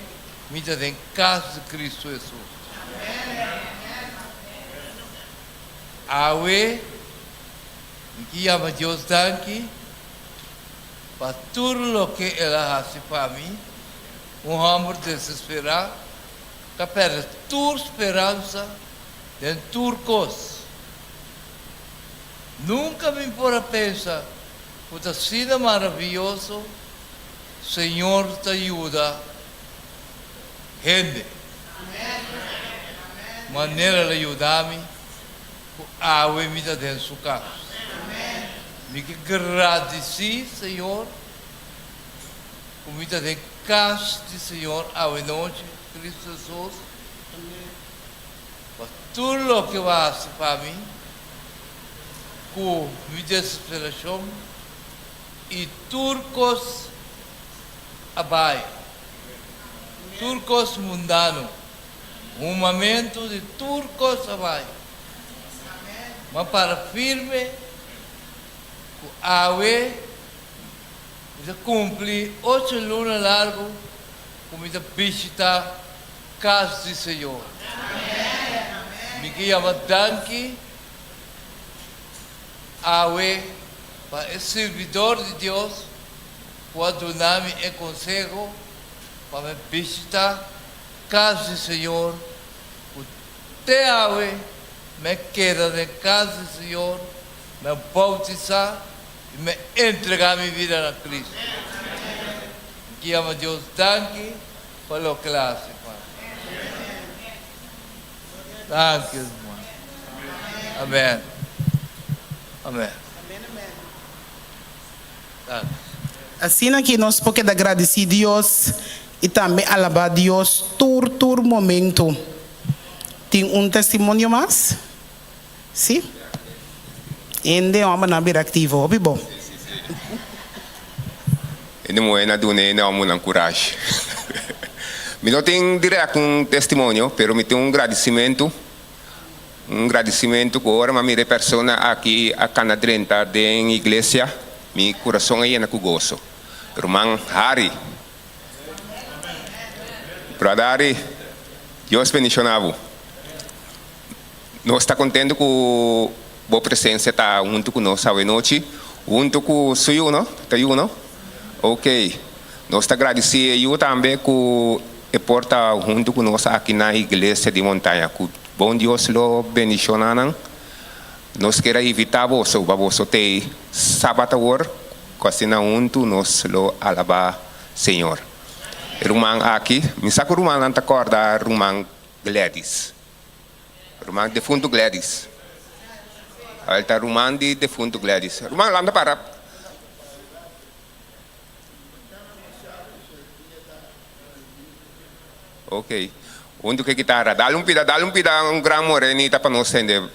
me dá de casa de Cristo Jesus. Awe, me que chama Deus danke, para tudo o que ela faz para mim, homem desesperado, que perde toda esperança em tudo coisa. Nunca me pode pensar, porque ha sido maravilhoso, Senhor te ajuda, gente. Maneira de ajudar-me, a me dá dentro de sua casa. Me que agradeci, Senhor, por me dar de casa de Senhor a noite, Cristo Jesus, por tudo o que vai fazer para mim, com minha desesperação e tudo coisa abaixo, tudo coisa mundano, um momento de tudo coisa abaixo, mas para firme, awe, me cumprir 8 lunas largo, como me visita casa do Senhor. Me que chama danke, awe, para o servidor de Deus, quando dar-me o conselho, para me visitar casa do Senhor, até awe, me queda de casa do Senhor, me bautizar, e me entregar minha vida a Cristo. Que ama Deus, danke pelo que Ele faz. Danke, irmão. Amém. Amém. Danke. Assim que nós podemos agradecer a Deus e também alabar a Deus todo momento. Tem testemunho mais? Sim? Ainda vamos na vida ativa, ouvi bom? E não é na dune, não é uma coragem. Me não tenho direto testemunho, pero me tenho agradecimento que agora a minha pessoa aqui a canadrenta da igreja, meu coração é lleno de gozo. Irmão Harry, brother Harry, Deus bendicionado. Nós está contente com a presença está junto conosco essa noite, junto com o senhor, não? Está aí, não? Ok. Nós está agradecendo eu também que porta junto conosco aqui na igreja de montanha. Bom Deus lo bendicionar. Nós queremos evitar você, para você ter sábado hora, assim junto nós lo alabar Senhor. Irmão aqui, me saco irmão não te acorda, irmão Gladys. Irmão defunto Gladys. Alta irmão de defunto Gladys. Irmão lá para. Ok. Onde que guitarra? Dá um pida, um grão morenita para nós entender.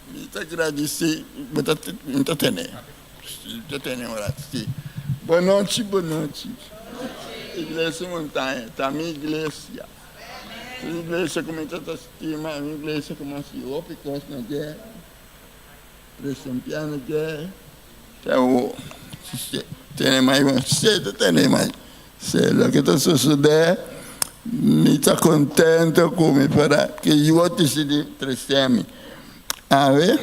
Muito agradecido, muito tene. Já tem hora. Boa noite, boa noite. Igreja Montanha, tá minha igreja. A igreja começa a estima, a igreja começa a ouvir coisas na guerra, pressão piano guerra. Então, tem mais, tem mais. Se o que está sucedendo, me está contente com me para que eu decidi trazer-me. A ver?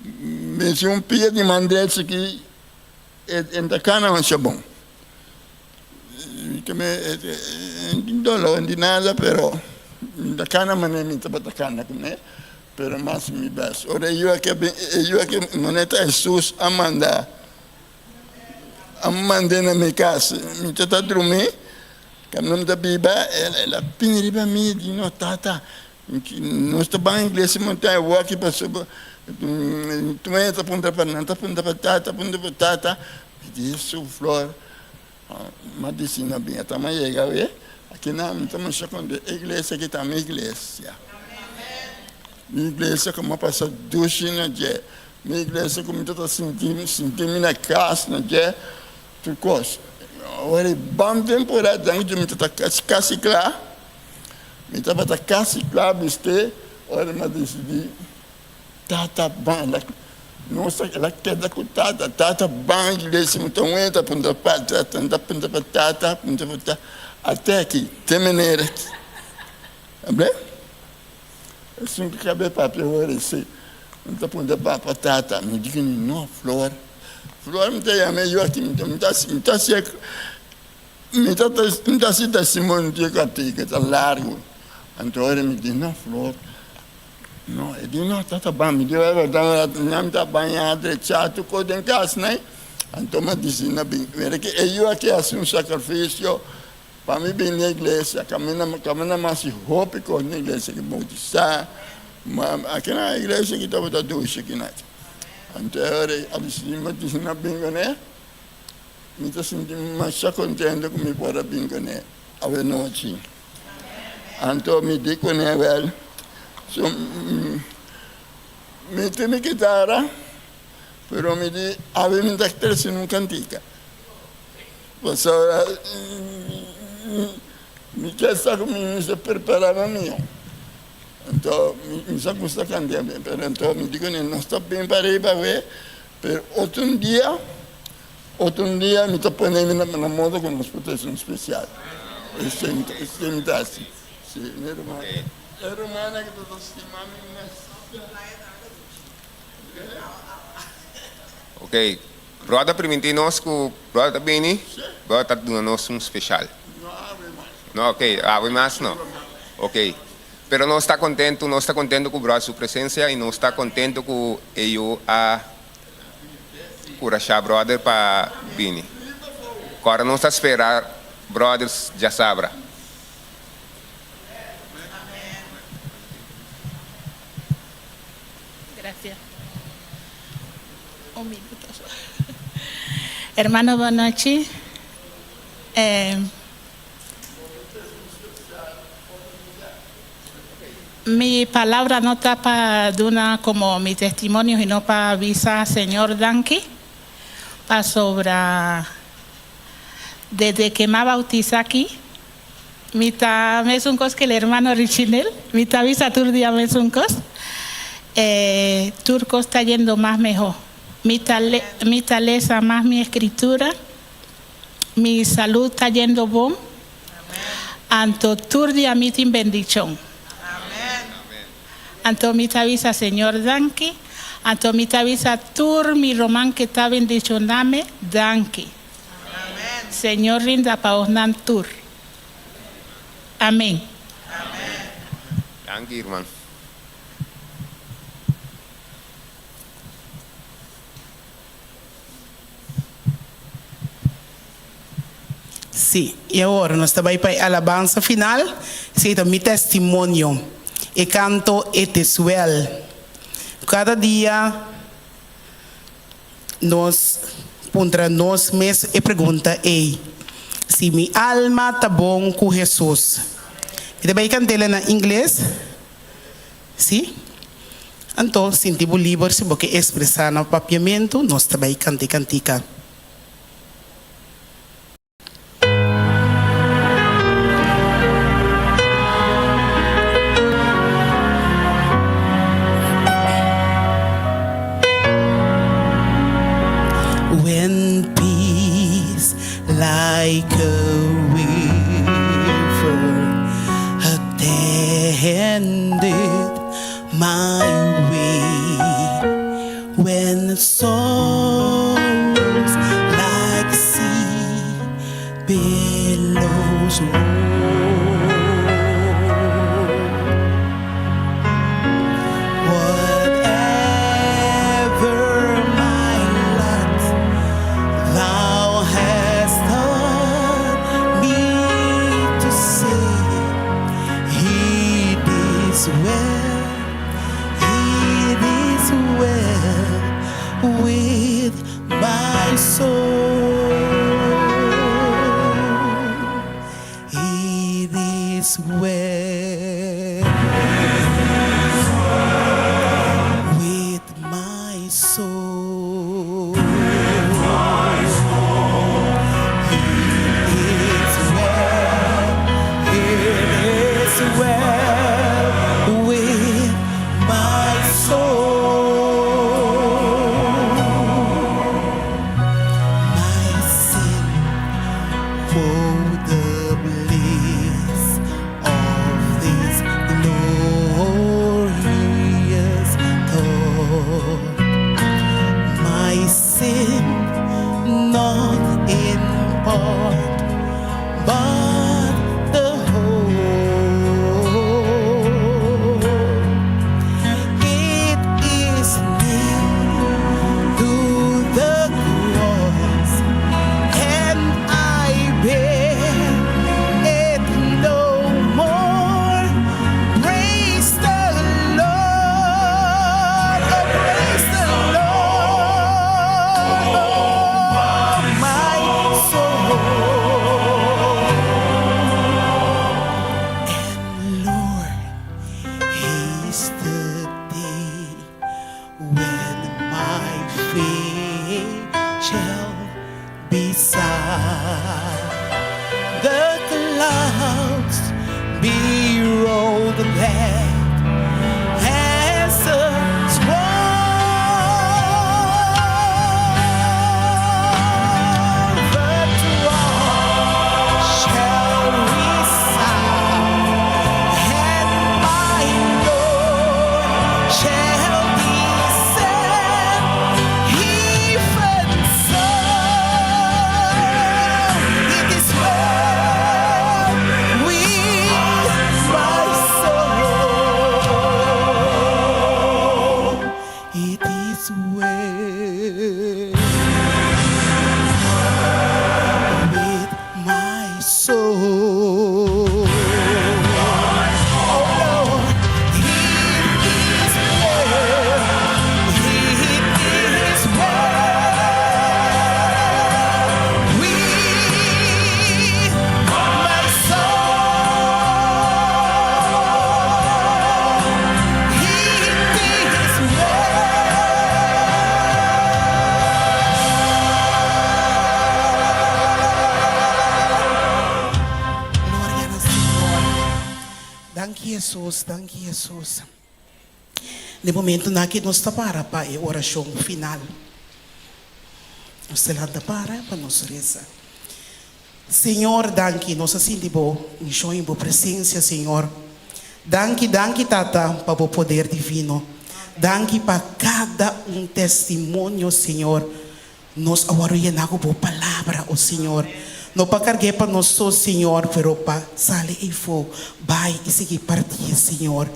Me se pia de mandete que é cana mas é bom. Que me dolor de nada, pero da cana mané me tapa da cana como pero mais me bas. Ora eu que moneta Jesus amanda na minha casa. Me tá dormir. Quando da biba ela pinriba me de no tata. Nós estamos em igreja montanha, eu aqui passou, tu é da ponta para não, da ponta para tata, isso flor, medicina bem, a tamanho chega ver, aqui não estamos chegando a igreja que está minha igreja como passa duche na dia, minha igreja como está sentindo na casa na dia, tu coisa, agora bom temporada, então me está casa claro. Me estava da casa claro, este, olha, mas decidi, tata bem, nossa, ela quer dar com tata bem, igreja, então entra, ponta para tata, até aqui, tem maneira. Abre? Assim que acabei para agora, se, então ponta para tata, me diga, não, flor me tem a melhor aqui, me está seco, me está se testemunho de que está largo. Então ele me diz, não, flor, não, ele diz, não, está bem, me deu não está banhado, chato, coisa em casa, né? Então me disse, não, bem, eu aqui faço um sacrifício, para mim bem na igreja, caminha mais roupa com na igreja que vou dizer, mas aqui na igreja que estava da ducha aqui, né? Então ele disse, me disse, não, bem, né? Me está sentindo mais contente que me pode bem, né? A noite. Então me digo, né, velho? Me tem minha guitarra, pero me diz, a ver, me dá que ter um cantica. Mas agora, me quer estar comigo, me preparava meu. Então, me só custa cantar, então me digo, não está bem para ir para ver, pero outro dia, me está pondo na moda com uma proteção especial. Isso é me dá assim. Sim, minha irmã. A irmã que está estimando. Ok. Brother, permite-nos que o brother Bini, brother está dando um especial. Não, ok. Ave mais não. Ok. Pero não está contente com o brother sua presença e não está contente com eu a curachar brother para Bini. Agora não está esperar brothers já sabra. Gracias. Un minuto. Hermano, buenas noches. Mi palabra no está para dar como mi testimonio, sino para avisar al señor Danke, para sobre, desde que me bautizé aquí, me es un cos que el hermano Richinel, me avisa todo día me es un cos. Turco está yendo más mejor. Mi taleza más mi escritura. Mi salud está yendo bom. Anto turdia mi tin bendición. Anto mi avisa señor Danke. Anto mi avisa tur mi román que está bendicioname Danke. Señor rinda pa osnan tur. Amén. Danke, hermano. Sim, e agora nós estamos aí para a alabança final, esse é o meu testemunho. E canto It is well. Cada dia nós contra nós mesmos e pergunta se minha alma está bom com Jesus. E também cantela na inglês? Sim? Então, sentimos livre se você expressar no papiamento, nós também cantica. When peace like a river attended my way, when sorrows like sea billows roll, whatever my lot, thou hast taught me to say, it is well, it is well with my soul. It is well with my soul. It is well with my soul. My sin, oh, the bliss of this glorious thought. My sin, not in part, but the whole. It is nailed to the cross, and I bear it no more. Praise the Lord, oh, praise the Lord, oh, my soul. And Lord, haste the day when my faith shall be sad. The clouds be rolled back as a swan. The throne shall resound, and my Lord shall descend. Even so, it is well with my soul. It is well with my soul. Oh Lord, it is well, it is well with my soul. It is Gloria al Señor. Danke Jesus, danke Jesus. De momento na que nós está para a oração final. Nós estamos para nós rezar. Senhor, danke, nós assim de boa, em boa presença, Senhor. Danke, Tata, para o poder divino. Danke para cada testemunho, Senhor. Nós agora llenamos boa palavra, oh Senhor. Não para carregar para nós só, Senhor, pero para sair e fogo, vai e seguir partir, Senhor.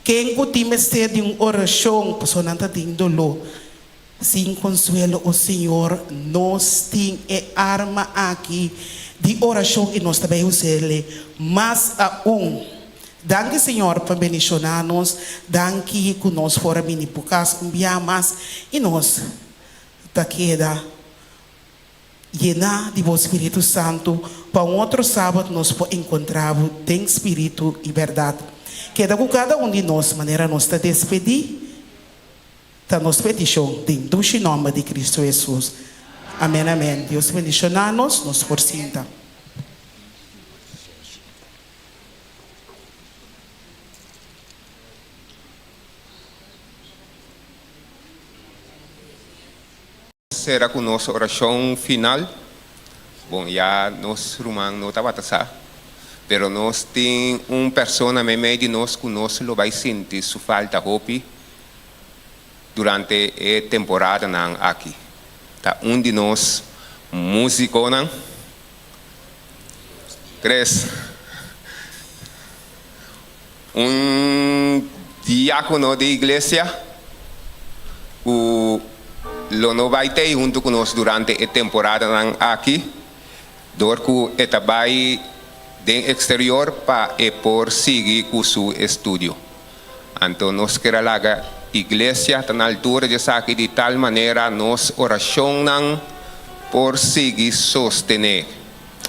Quem continua ser de oração, pessoa não está tendo dor. Sem consuelo, oh Senhor, nós temos arma aqui de oração e nós também usamos mais a Danke, Senhor, por bendicionar-nos. Danke que nós fora mini pucas, mais e nós tá queda llenar de vosso Espírito Santo para outro sábado nós encontrarmos em Espírito e verdade. Queda com cada de nós, maneira nós está despedir, tá nos petição dentro do nome de Cristo Jesus. Amém, amém. Deus bendicionar-nos, nos forcinta. Será com nossa oração final. Bom, já nós irmãos não estava a pero nós tem pessoa no meio de nós que nós vai sentir sua falta de hope durante a temporada aqui. Tá de nós músico não? Cres? Diácono de igreja o lo no vai ter junto conosco durante a temporada aqui, dorku eta vai den exterior para por seguir com seu estudo. Então nós queremos a igreja está na altura de aqui de tal maneira nós oração por seguir sostener.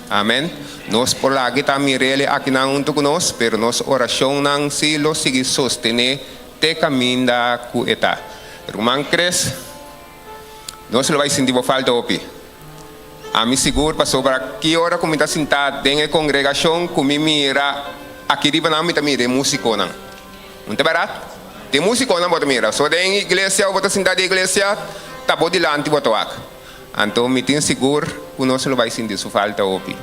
Amém. Nós por lá que também ele aqui não junto conosco, pero nós oração se lo seguir sostener te caminha com eta. Irmão Cres, nós não vai sentir falta opi. A mim seguro para sobre que hora como está sentado dentro da congregação, como mira aqui de banana me mira músico não. Não é barato? Tem músico não bota mira. Só dentro da igreja ou bota sentado na igreja, tá bom dilante bota wak. Então me tem seguro que nós não vai sentir sua falta opi.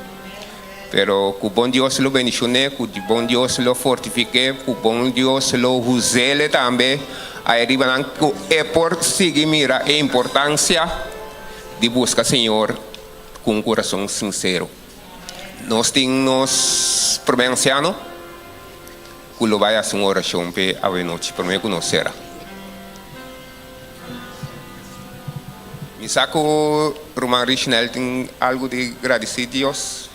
Pero que bom Deus lo bendicione, que bom Deus lo fortifique, que bom Deus lo use também. Aí é por seguir mira a importância de buscar Senhor com um coração sincero. Nós temos provinciano que lo vai a uma oração para a noite para me conhecer. Me saco Román Richnel tem algo de agradecer a Deus.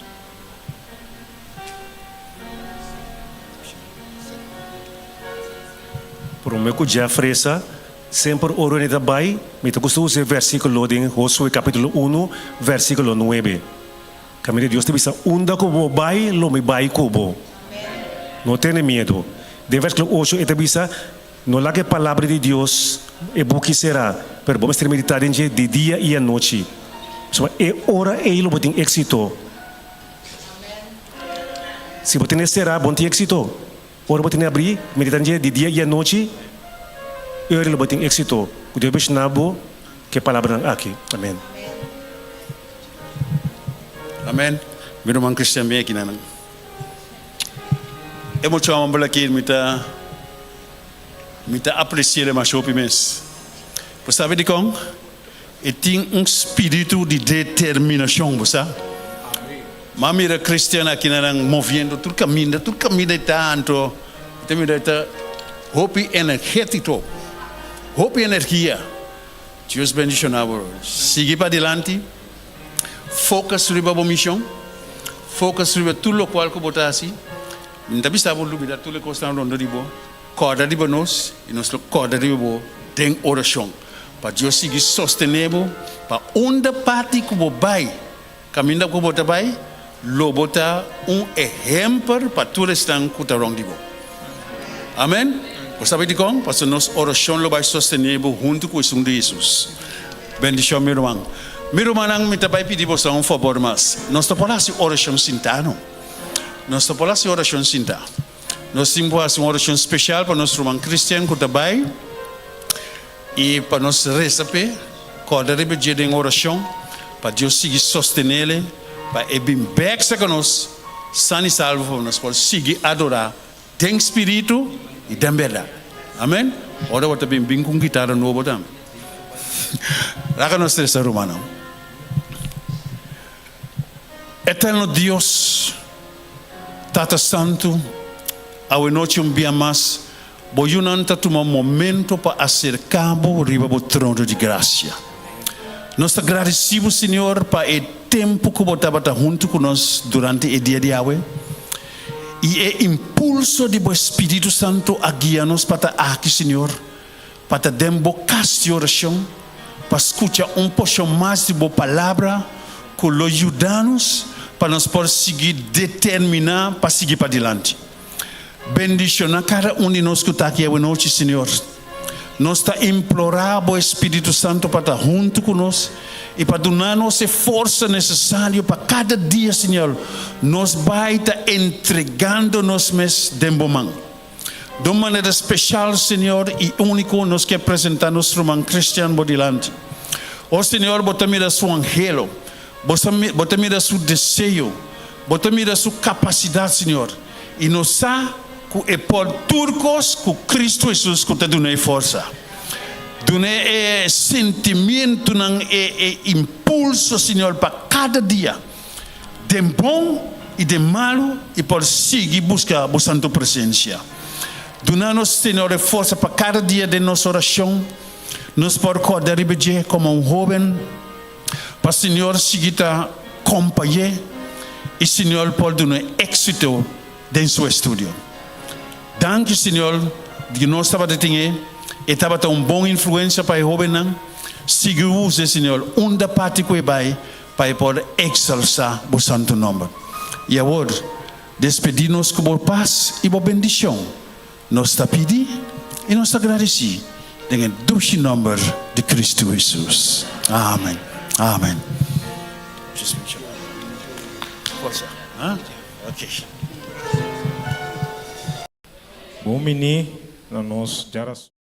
Por o meu dia fresa, sempre oro neta bai, me te costumo usar versículo de Josué capítulo 1, versículo 9. Camino Deus te bisa unda como bai, lo me bai como. Não tenha medo. De versículo 8 te bisa, não lá que a palavra de Deus é boa que será, pero vamos ter meditar em dia de dia e a noite. So, é hora e lo botem êxito. Se botem será, bom ter êxito. Ora botem abrir, meditar de dia e a noite, eu lo botem êxito. O Deus nabo que a palavra aqui. Amém. Amém. Meu irmão Cristian bem aqui na. Eu vou chamar para aqui, me apreciar mais o mês. Você sabe de como? E tem espírito de determinação, você sabe? Mas mira Cristiana aqui na movendo tudo caminho tanto, também está hope energético, hope energia. Deus bendicionado. Siga para adiante. Foca sobre a missão. Foca sobre tudo o qual que botar assim. Não bisa boleh bila tulen kostan rondo di bo, corda di bonos, e nós corda di bo, tem oração. Para Deus seguir sostener, para onde parte que bo vai, caminho que bo tá vai, lo bota exemplo para tudo estão que tá rondo di bo. Amém? Você sabe de como? Para nós oração lo vai sostener junto com o Senhor Jesus. Bendição meu irmão. Meu irmão não me tá vai pedir você favor mas, nós tá falando oração sintano. Nós estamos em oração cinta. Nós temos uma oração especial para nosso irmão Cristian que também e para nós receber cada dia de oração para Deus seguir sostener para ele bem com nós sano e salvo para nós poder seguir adorar tem espírito e tem verdade. Amém. Ora vou também bem com guitarra novo também. Raga nós três romano. Eterno Deus Tata Santo, a noite dia mais, boiunan tatu momento para acercarmos riba o trono de graça. Nós agradecemos, Senhor, para o tempo que você estava junto conosco durante o dia de hoje. E é impulso de o Espírito Santo a guiar-nos para aqui, Senhor, para dembocar de oração, para escutar pouco mais de boa palavra, que lo ajuda-nos para nós poder seguir, determinar para seguir para adiante. Bendicionar cada de nós que está aqui hoje, Senhor. Nós está implorando o Espírito Santo para estar junto conosco e para dar-nos a força necessária para cada dia, Senhor. Nós vai estar entregando nós mesmos dentro do mão. De uma maneira especial, Senhor, e único, nós queremos apresentar nosso irmão Cristiano Bodilante. Ó Senhor, bota mira seu angelo, bota mira seu desejo, bota mira sua capacidade, Senhor. E nós sabemos que é por turcos que Cristo Jesus que te dá força. Dá sentimento, impulso, Senhor, para cada dia. De bom e de malo, e por seguir buscar a Santa Presença. Dá-nos, Senhor, força para cada dia de nossa oração. Nos por acordar como um jovem, para o Senhor seguir a acompanhar e Senhor pode dar êxito em seu estudo. Danke, Senhor, que nós estava de ter e estava uma boa influência para o jovem. Siga use, Senhor, da parte que vai para poder exaltar o santo nome. E agora, despedir-nos com boa paz e boa bendição. Nós está pedindo e nós agradecemos dengan doce nome de Cristo Jesus. Amém. Amém. Força. Ok. Bom menino, na nós já